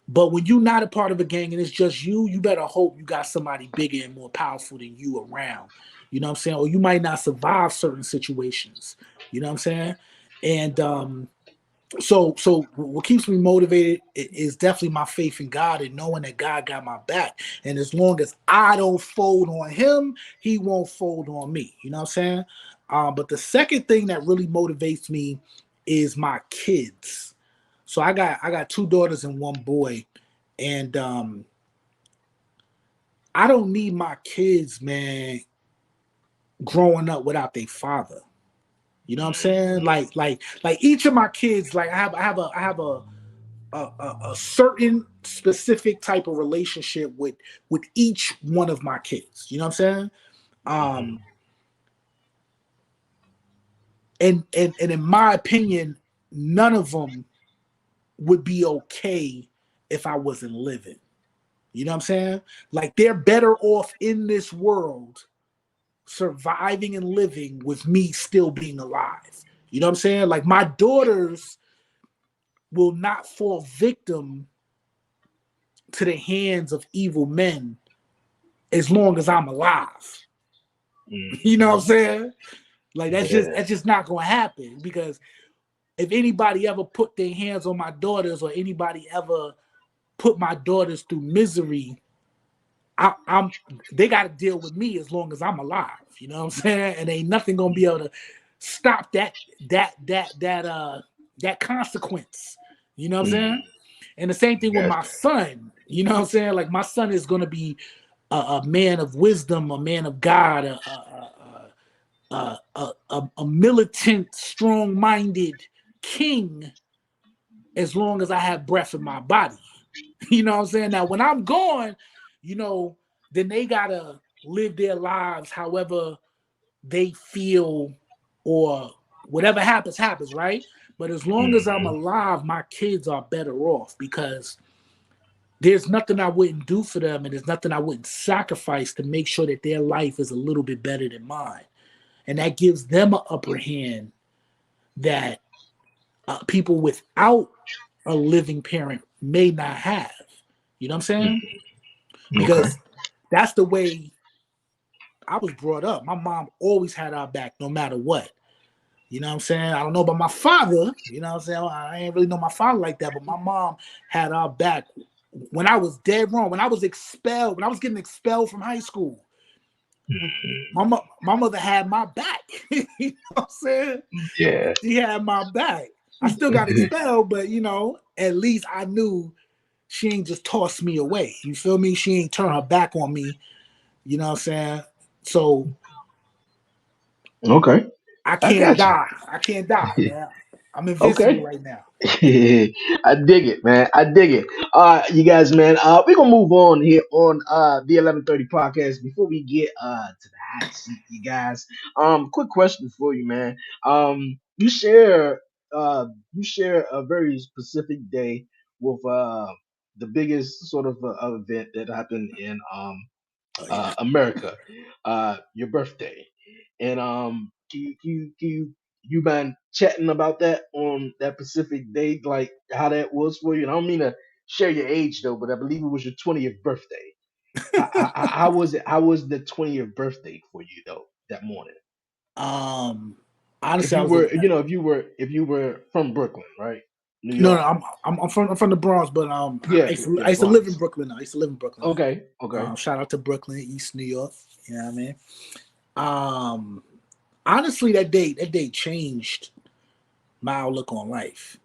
But when you're not a part of a gang and it's just you better hope you got somebody bigger and more powerful than you around. You know what I'm saying? Or you might not survive certain situations. You know what I'm saying? And so what keeps me motivated is definitely my faith in God and knowing that God got my back. And as long as I don't fold on him, he won't fold on me. You know what I'm saying? But the second thing that really motivates me is my kids. So I got two daughters and one boy, and I don't need my kids, man, growing up without their father. You know what I'm saying? Like each of my kids, like I have a certain specific type of relationship with each one of my kids. You know what I'm saying? Um, and in my opinion, none of them would be okay if I wasn't living. You know what I'm saying? Like they're better off in this world surviving and living with me still being alive. You know what I'm saying? Like my daughters will not fall victim to the hands of evil men as long as I'm alive. You know what I'm saying? Like Yeah. that's just not gonna happen because if anybody ever put their hands on my daughters or anybody ever put my daughters through misery, I'm they got to deal with me as long as I'm alive. You know what I'm saying? And ain't nothing gonna be able to stop that consequence. You know what I'm saying? And the same thing with my Gotcha. son. You know what I'm saying? Like my son is going to be a man of wisdom, a man of God, a militant, strong-minded king as long as I have breath in my body. You know what I'm saying? Now, when I'm gone, you know, then they gotta live their lives however they feel or whatever happens, happens, right? But as long as I'm Hmm. alive, my kids are better off because there's nothing I wouldn't do for them and there's nothing I wouldn't sacrifice to make sure that their life is a little bit better than mine. And that gives them an upper hand that people without a living parent may not have. You know what I'm saying? Okay. Because that's the way I was brought up. My mom always had our back no matter what. You know what I'm saying? I don't know about my father. You know what I'm saying? I ain't really know my father like that, but my mom had our back when I was dead wrong. When I was expelled, when I was getting expelled from high school, my mother had my back. You know what I'm saying? Yeah. She had my back. I still got expelled, but you know, at least I knew she ain't just tossed me away. You feel me? She ain't turn her back on me. You know what I'm saying? So Okay. I I can't got you. die. I can't die, man. I'm invincible Okay. right now. I dig it, man. I dig it. You guys, man. We're gonna move on here on the 11:30 podcast. Before we get to the hot seat, you guys. Quick question for you, man. You share a very specific day with the biggest sort of event that happened in Oh yeah. America, your birthday, and you been chatting about that on that specific date, like how that was for you. And I don't mean to share your age though, but I believe it was your 20th birthday. How was it? How was the 20th birthday for you though that morning? Um, If honestly, I you was a were, if you were from Brooklyn, right, New no, no. York. I'm from the Bronx, but Yeah, I yeah, used to live in Bronx. Brooklyn. I used to live in Brooklyn. Okay, okay. Shout out to Brooklyn, East New York. You know what I mean? Um, honestly, that day changed my outlook on life.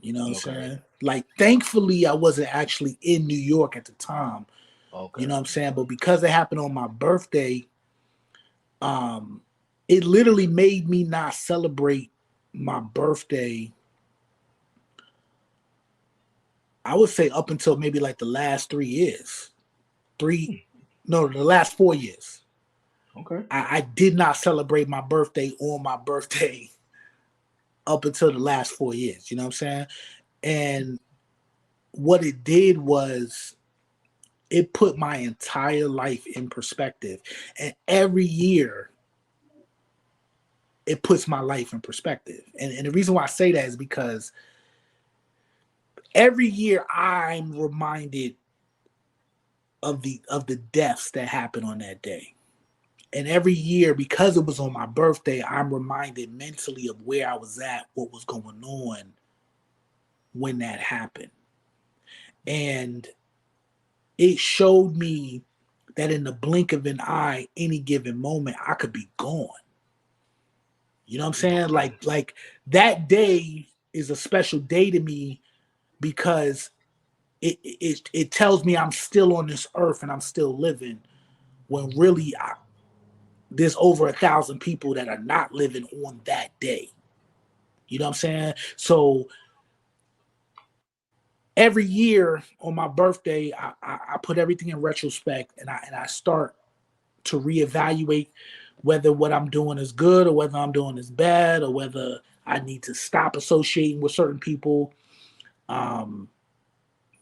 You know what I'm Okay. saying? Like, thankfully, I wasn't actually in New York at the time. You Okay. know what I'm saying? But because it happened on my birthday, um, it literally made me not celebrate my birthday. I would say up until maybe like the last 3 years. Three, Hmm. no, the last 4 years. Okay. I did not celebrate my birthday on my birthday up until the last 4 years. You know what I'm saying? And what it did was it put my entire life in perspective. And every year it puts my life in perspective. And the reason why I say that is because every year I'm reminded of the deaths that happened on that day. And every year, because it was on my birthday, I'm reminded mentally of where I was at, what was going on when that happened. And it showed me that in the blink of an eye, any given moment, I could be gone. You know what I'm saying? Okay. Like that day is a special day to me because it tells me I'm still on this earth and I'm still living when really there's over 1,000 people that are not living on that day. You know what I'm saying? So every year on my birthday, I put everything in retrospect and I start to reevaluate whether what I'm doing is good or whether I'm doing is bad or whether I need to stop associating with certain people, um,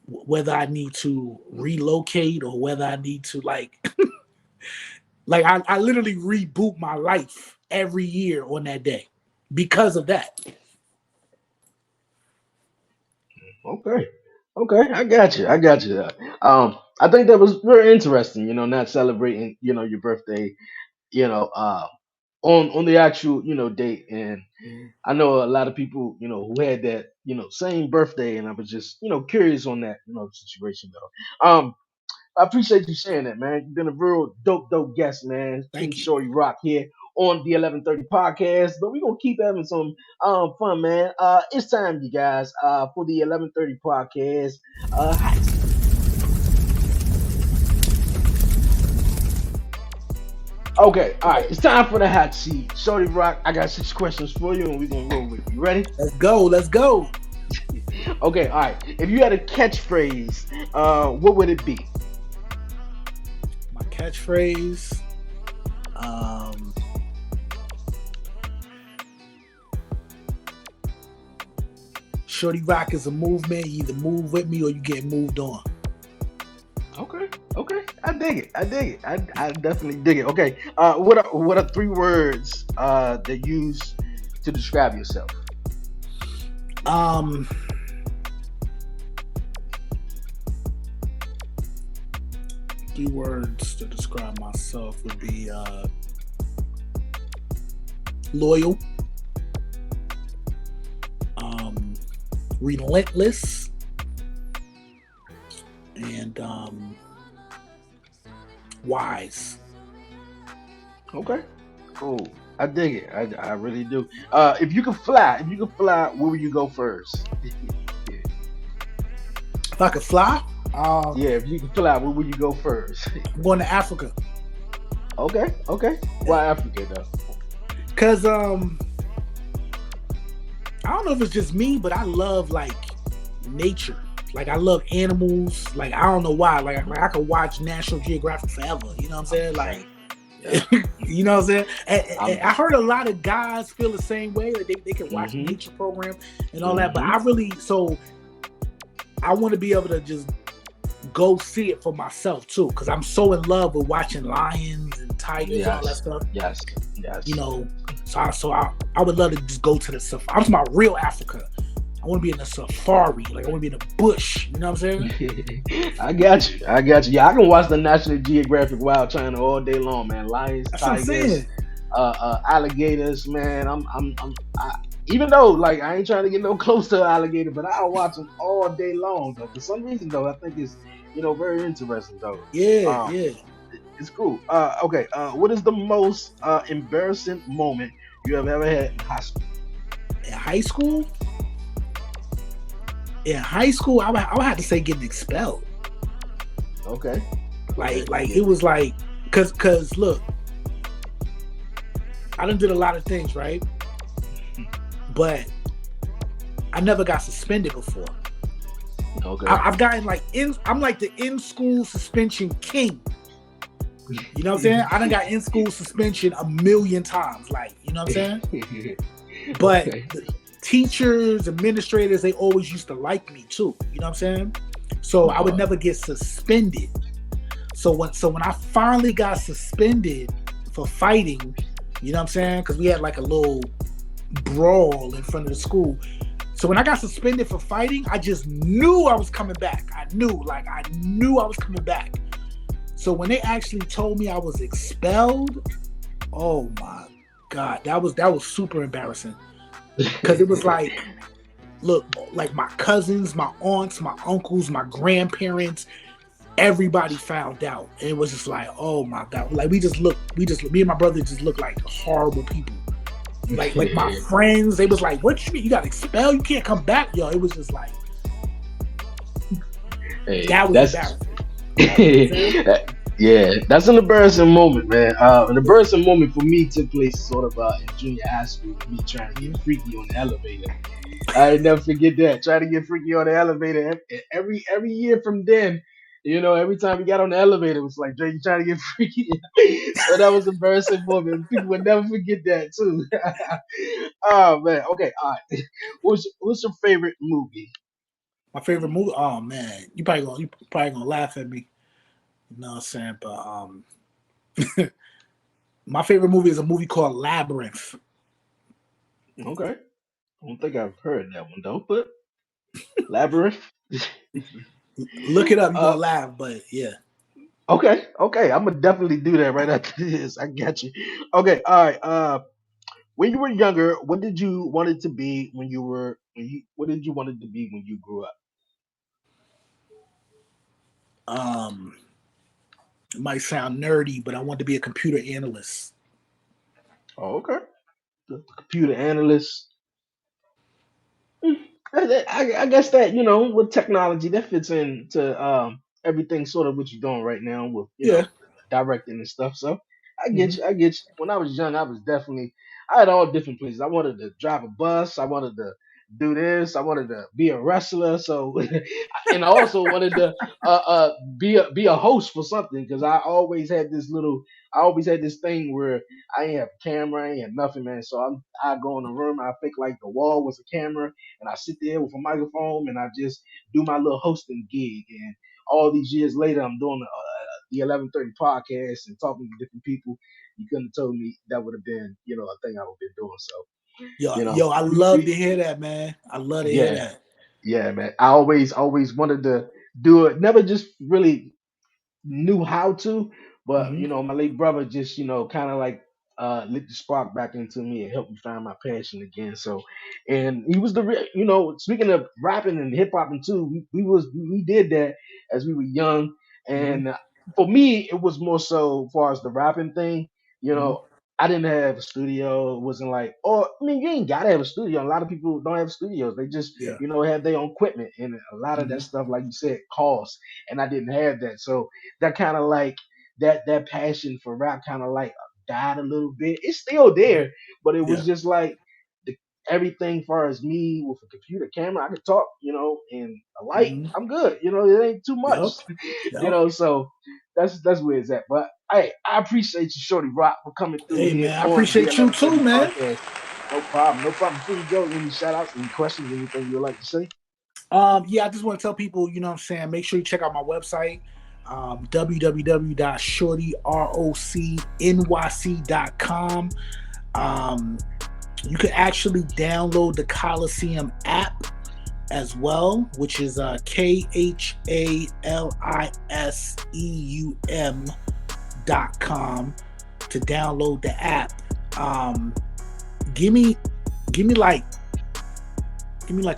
whether I need to relocate or whether I need to like I literally reboot my life every year on that day because of that. Okay. Okay. I got you. I got you. I think that was very interesting. Not celebrating, your birthday, you know, uh, on the actual, date. And I know a lot of people, who had that, same birthday, and I was just, curious on that, situation though. I appreciate you sharing that, man. You've been a real dope guest, man. King Thank you. Shorty Rock here on the 11:30 podcast. But we're gonna keep having some fun, man. It's time, you guys, for the 11:30 podcast. Hot seat. Okay, all right. It's time for the hot seat. Shorty Roc, I got 6 questions for you, and we're gonna roll with it. You ready? Let's go. Let's go. Okay, all right. If you had a catchphrase, what would it be? My catchphrase. Um, Shorty Roc is a movement. You either move with me or you get moved on. Okay, okay. I dig it. I dig it. I definitely dig it. Okay. What are 3 words that you use to describe yourself? Um, 3 words to describe myself would be loyal, relentless, and wise. Okay. Cool. I dig it. I really do. If you could fly, where would you go first? Yeah. If I could fly, Yeah, if you could fly, where would you go first? I'm going to Africa. Okay, okay. Why Africa though? Cause I don't know if it's just me, but I love like nature. Like I love animals. Like I don't know why. Like I could watch National Geographic forever. You know what I'm saying? Like you know what I'm saying? And I heard a lot of guys feel the same way. Like they can watch Mhm. nature program and all that. But I really I want to be able to just go see it for myself too. Cause I'm so in love with watching lions and tigers and all that stuff. Yes, yes. You know, so I would love to just go to the safari. I'm talking about real Africa. I want to be in the safari. Like I want to be in the bush. You know what I'm saying? I got you. I got you. Yeah, I can watch the National Geographic Wild China all day long, man. Lions, That's what I'm tigers, saying. alligators, man. Even though like I ain't trying to get no close to an alligator, but I'll watch them all day long. Though for some reason, though, I think it's very interesting though. Yeah, Um, yeah. it's cool. Okay. What is the most embarrassing moment you have ever had in high school? In high school, I would have to say getting expelled. Okay. Like it was like, cause look, I done did a lot of things, right? But I never got suspended before. Okay. I've gotten like I'm like the in school suspension king. You know what I'm saying? I done got in school suspension a million times. Like, you know what I'm saying? But Okay. teachers, administrators, they always used to like me too. You know what I'm saying? So I would never get suspended. So when I finally got suspended for fighting, you know what I'm saying? Because we had like a little brawl in front of the school. So when I got suspended for fighting, I just knew I was coming back. I knew I was coming back. So when they actually told me I was expelled, oh my God, that was super embarrassing. Because it was like, look, like my cousins, my aunts, my uncles, my grandparents, everybody found out. And it was just like, oh my God. Like me and my brother just looked like horrible people. Like my friends, they was like, what you mean you got expelled? You can't come back, yo. It was just like, Hey, that was embarrassing. Yeah, that's an embarrassing moment, man. An embarrassing moment for me took place sort of in junior high school, me trying to get freaky on the elevator. I never forget that. Trying to get freaky on the elevator every year from then. Every time we got on the elevator, it was like, Jay, you trying to get freaky? So that was an embarrassing moment. People would never forget that too. Oh man. Okay. All right. What's your favorite movie? My favorite movie, oh man, you probably gonna laugh at me. You know what I'm saying? But my favorite movie is a movie called Labyrinth. Okay. I don't think I've heard that one though, but Labyrinth. Look it up, you're uh, gonna laugh, but yeah. okay, okay. I'm gonna definitely do that right after this. I got you. Okay, all right. When you were younger, what did you want it to be what did you want it to be when you grew up? It might sound nerdy, but I want to be a computer analyst. Oh, okay. The computer analyst. Hmm. I guess that with technology that fits into everything sort of what you're doing right now with Yeah. directing and stuff. So I get Hmm. you. I get you. When I was young, I had all different places. I wanted to drive a bus. I wanted to do this. I wanted to be a wrestler. So and I also wanted to be a host for something because I always had this thing where I ain't have a camera, I ain't have nothing, man. So I go in the room, I think like the wall was a camera, and I sit there with a microphone and I just do my little hosting gig. And all these years later, I'm doing the 11:30 podcast and talking to different people. You couldn't have told me that would have been, a thing I would have been doing. So, Yo, you know, yo, I love to hear that, man. I love to hear yeah, that. yeah, man. I always wanted to do it. Never just really knew how to, but Hmm. my late brother just kind of like lit the spark back into me and helped me find my passion again. So, and he was speaking of rapping and hip hopping too, we did that as we were young, Hmm. and for me it was more so far as the rapping thing. you Hmm. know. I didn't have a studio. It wasn't like, or I mean, you ain't gotta have a studio. A lot of people don't have studios. They just, Yeah. have their own equipment, and a lot of that Hmm. stuff, like you said, costs. And I didn't have that, so that kind of like that passion for rap kind of like died a little bit. It's still there, but it was Yeah. just like the everything far as me with a computer camera, I could talk, and a light, Hmm. I'm good. It ain't too much, Yep. Yep. So that's where it's at. But hey, I appreciate you, Shorty Rock, for coming through Hey, here man, I on the appreciate you 11:30 too, man. podcast. No problem, no problem. Before you go, any shout outs, any questions, anything you'd like to say? Yeah, I just want to tell people, you know what I'm saying, make sure you check out my website, www.shortyrocnyc.com. Um, you can actually download the Khaliseum app as well, which is KHALISEUM.com to download the app. Um, give me give me like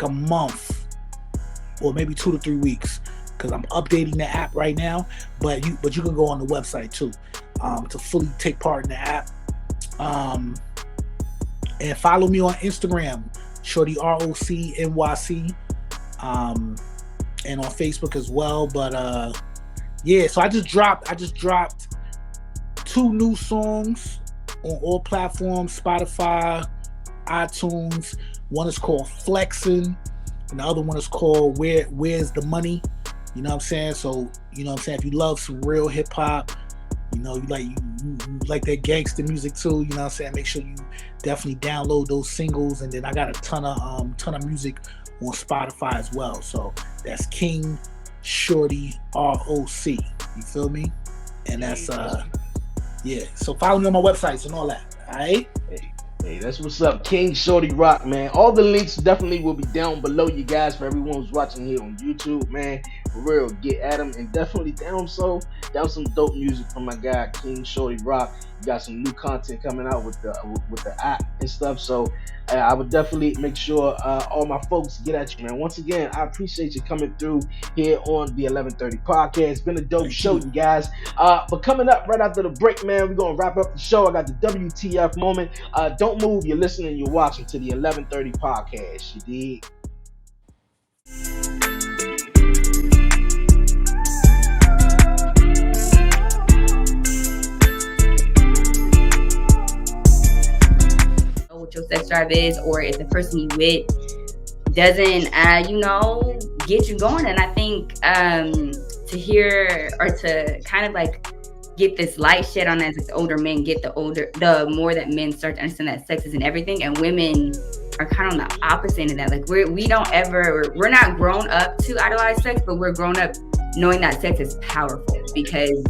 a month or maybe 2 to 3 weeks because I'm updating the app right now. But you can go on the website too to fully take part in the app. And follow me on Instagram, Shorty ROC and on Facebook as well. But yeah, so I just dropped 2 new songs on all platforms: Spotify, iTunes. One is called Flexin', and the other one is called Where's the Money? You know what I'm saying? So, you know what I'm saying, if you love some real hip hop, you like that gangster music too, you know what I'm saying, make sure you definitely download those singles. And then I got a ton of music on Spotify as well. So that's King Shorty ROC. You feel me? And that's yeah. So follow me on my websites and all that. Alright? Hey, that's what's up, King Shorty Rock, man. All the links definitely will be down below, you guys, for everyone who's watching here on YouTube, man. For real, get at him and definitely down some dope music from my guy King Shorty Rock. You got some new content coming out with the app and stuff, so I would definitely make sure all my folks get at you, man. Once again, I appreciate you coming through here on the 11:30 podcast. It's been a dope Thank show, you. you guys. But coming up right after the break, man, we're gonna wrap up the show. I got the WTF moment. Don't move. You're listening. You're watching to the 11:30 podcast. You dig? What your sex drive is, or if the person you with doesn't get you going. And I think to hear or to kind of like get this light shed on as older men get the more that men start to understand that sex isn't everything, and women are kind of on the opposite end of that. Like we're not grown up to idolize sex, but we're grown up knowing that sex is powerful because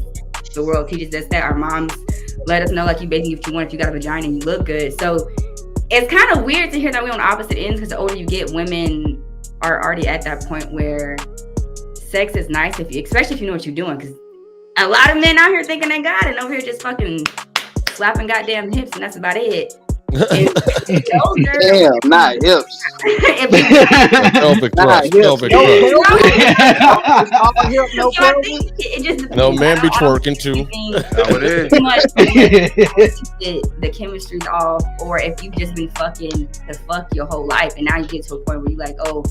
the world teaches us that. Our moms let us know, like, you basically if you want, if you got a vagina and you look good. So it's kind of weird to hear that we're on opposite ends, because the older you get, women are already at that point where sex is nice, especially if you know what you're doing. Because a lot of men out here thinking they got it, and over here just fucking slapping goddamn hips, and that's about it. If you older, Damn, not hips. if you Pelvic Not thrust. hips. Pelvic No thrust. pelvis. It's all hip, no so I pelvis. think it just No, depends. man be I don't twerking too. think How it is. too much the chemistry's off, or if you've just been fucking the fuck your whole life, and now you get to a point where you're like, oh,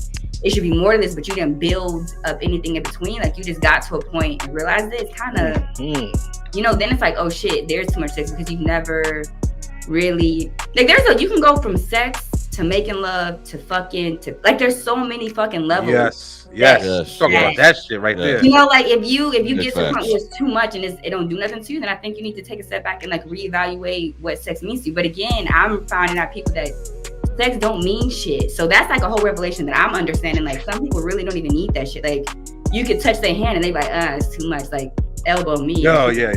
it should be more than this, but you didn't build up anything in between. Like you just got to a point and realized it. It's kind of, then it's like, oh shit, there's too much sex because you've never really like. You can go from sex to making love to fucking to like. There's so many fucking levels. Yes. Talk about that shit right there. Like if you get to a point where it's too much and it don't do nothing to you, then I think you need to take a step back and like reevaluate what sex means to you. But again, I'm finding out people that sex don't mean shit. So that's like a whole revelation that I'm understanding. Like some people really don't even need that shit. Like you could touch their hand and they like, it's too much. Like elbow me. Oh yeah.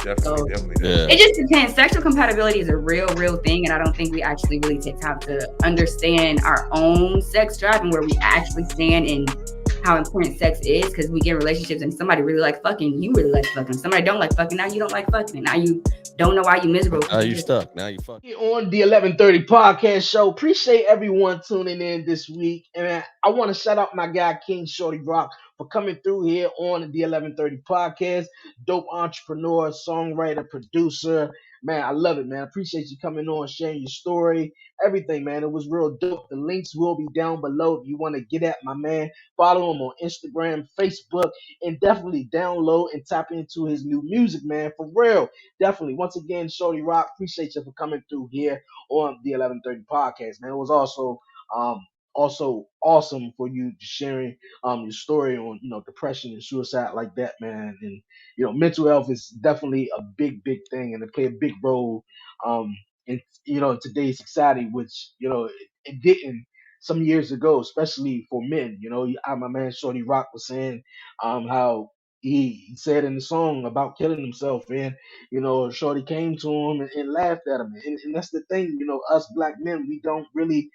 Definitely. It just depends. Sexual compatibility is a real thing, and I don't think we actually really take time to understand our own sex drive and where we actually stand and how important sex is. Because we get in relationships and somebody really like fucking, you really like fucking. Somebody don't like fucking, now you don't like fucking, and now you don't know why you miserable. Now you stuck. Now you fuck. On the 1130 podcast show. Appreciate everyone tuning in this week. And I want to shout out my guy, King Shorty Roc, for coming through here on the 1130 podcast. Dope entrepreneur, songwriter, producer. Man, I love it, man. Appreciate you coming on, sharing your story, everything, man. It was real dope. The links will be down below if you want to get at my man. Follow him on Instagram, Facebook, and definitely download and tap into his new music, man. For real. Definitely. Once again, Shorty Roc, appreciate you for coming through here on the 1130 podcast, man. It was also awesome for you sharing your story on depression and suicide like that, man. And mental health is definitely a big thing, and it play a big role in today's society, which it didn't some years ago, especially for men. My man Shorty Roc was saying how he said in the song about killing himself, and Shorty came to him and laughed at him, and that's the thing. Us black men, we don't really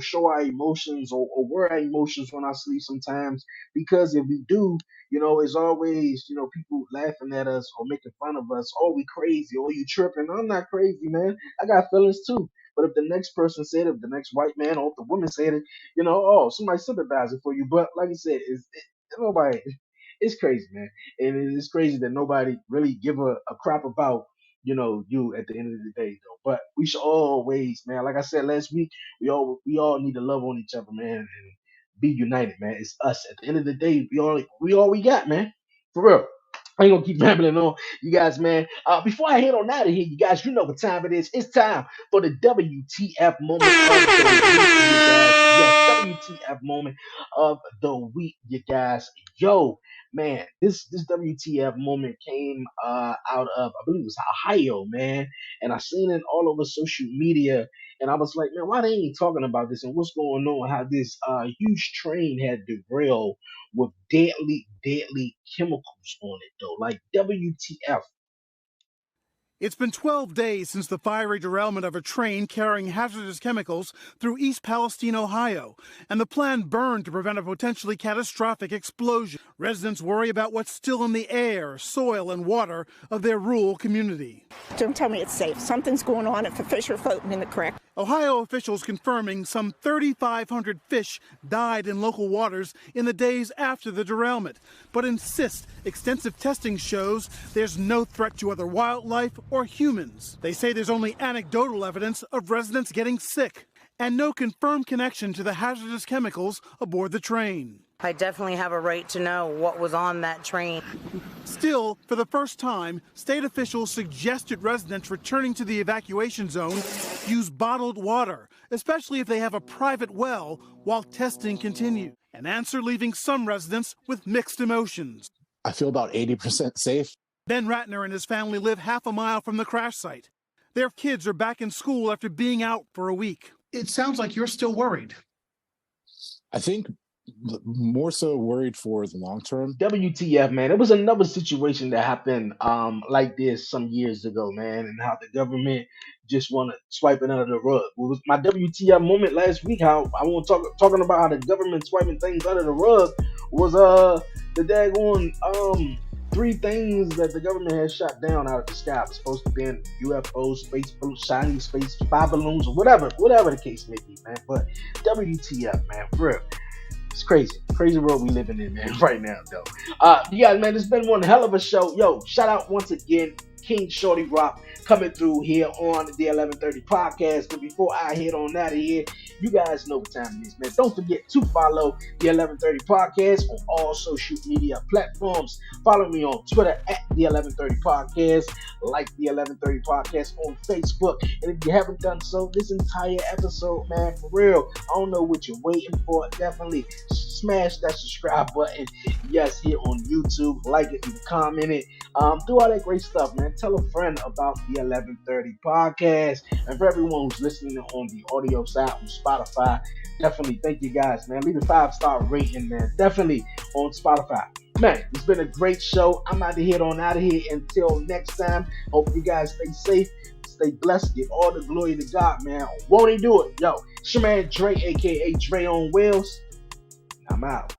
show our emotions or wear our emotions on our sleeve sometimes, because if we do, it's always people laughing at us or making fun of us. Oh, we crazy, or you tripping. I'm not crazy, man. I got feelings too. But if the next person said it, if the next white man or if the woman said it, oh, somebody sympathizing for you. But like I said, nobody. It's crazy, man, and it's crazy that nobody really give a crap about you at the end of the day, though. But we should always, man. Like I said last week, we all need to love on each other, man, and be united, man. It's us. At the end of the day, we all we got, man. For real. I ain't gonna keep rambling on, you guys, man. Before I head on out of here, you guys, you know what time it is. It's time for the WTF moment of the week, you guys. Yes, WTF moment of the week, you guys. Yo, man, this WTF moment came out of, I believe it was Ohio, man, and I seen it all over social media, and I was like, man, why they ain't talking about this and what's going on? How this huge train had derailed with deadly chemicals on it, though. Like, WTF. It's been 12 days since the fiery derailment of a train carrying hazardous chemicals through East Palestine, Ohio, and the plan burned to prevent a potentially catastrophic explosion. Residents worry about what's still in the air, soil, and water of their rural community. Don't tell me it's safe. Something's going on if the fish are floating in the creek. Ohio officials confirming some 3,500 fish died in local waters in the days after the derailment, but insist extensive testing shows there's no threat to other wildlife or humans. They say there's only anecdotal evidence of residents getting sick and no confirmed connection to the hazardous chemicals aboard the train. I definitely have a right to know what was on that train. Still, for the first time, state officials suggested residents returning to the evacuation zone use bottled water, especially if they have a private well, while testing continues. An answer leaving some residents with mixed emotions. I feel about 80% safe. Ben Ratner and his family live half a mile from the crash site. Their kids are back in school after being out for a week. It sounds like you're still worried. I think more so worried for the long term. WTF, man. It was another situation that happened like this some years ago, man, and how the government just want to swipe it under the rug. It was my WTF moment last week. How I want to talking about how the government swiping things under the rug was the daggone 3 things that the government has shot down out of the sky. It's supposed to be in UFOs, space balloons, Chinese space spy balloons, or whatever the case may be, man. But WTF, man, for real. It's crazy world we living in, man, right now, though. You guys, man, it's been one hell of a show. Yo, shout out once again, King Shorty Roc, coming through here on the 1130 podcast. But before I head on out of here, you guys know what time it is, man. Don't forget to follow the 1130 podcast on all social media platforms. Follow me on Twitter at the 1130 podcast. Like the 1130 podcast on Facebook. And if you haven't done so, this entire episode, man, for real, I don't know what you're waiting for. Definitely smash that subscribe button. Yes, here on YouTube. Like it, comment it. Do all that great stuff, man. Tell a friend about the 1130 podcast. And for everyone who's listening on the audio side on Spotify, definitely thank you guys, man. Leave a 5-star rating, man. Definitely on Spotify. Man, it's been a great show. I'm out of here until next time. Hope you guys stay safe, stay blessed, give all the glory to God, man. Won't he do it? Yo, it's your man Dre, aka Dre on Wheels. I'm out.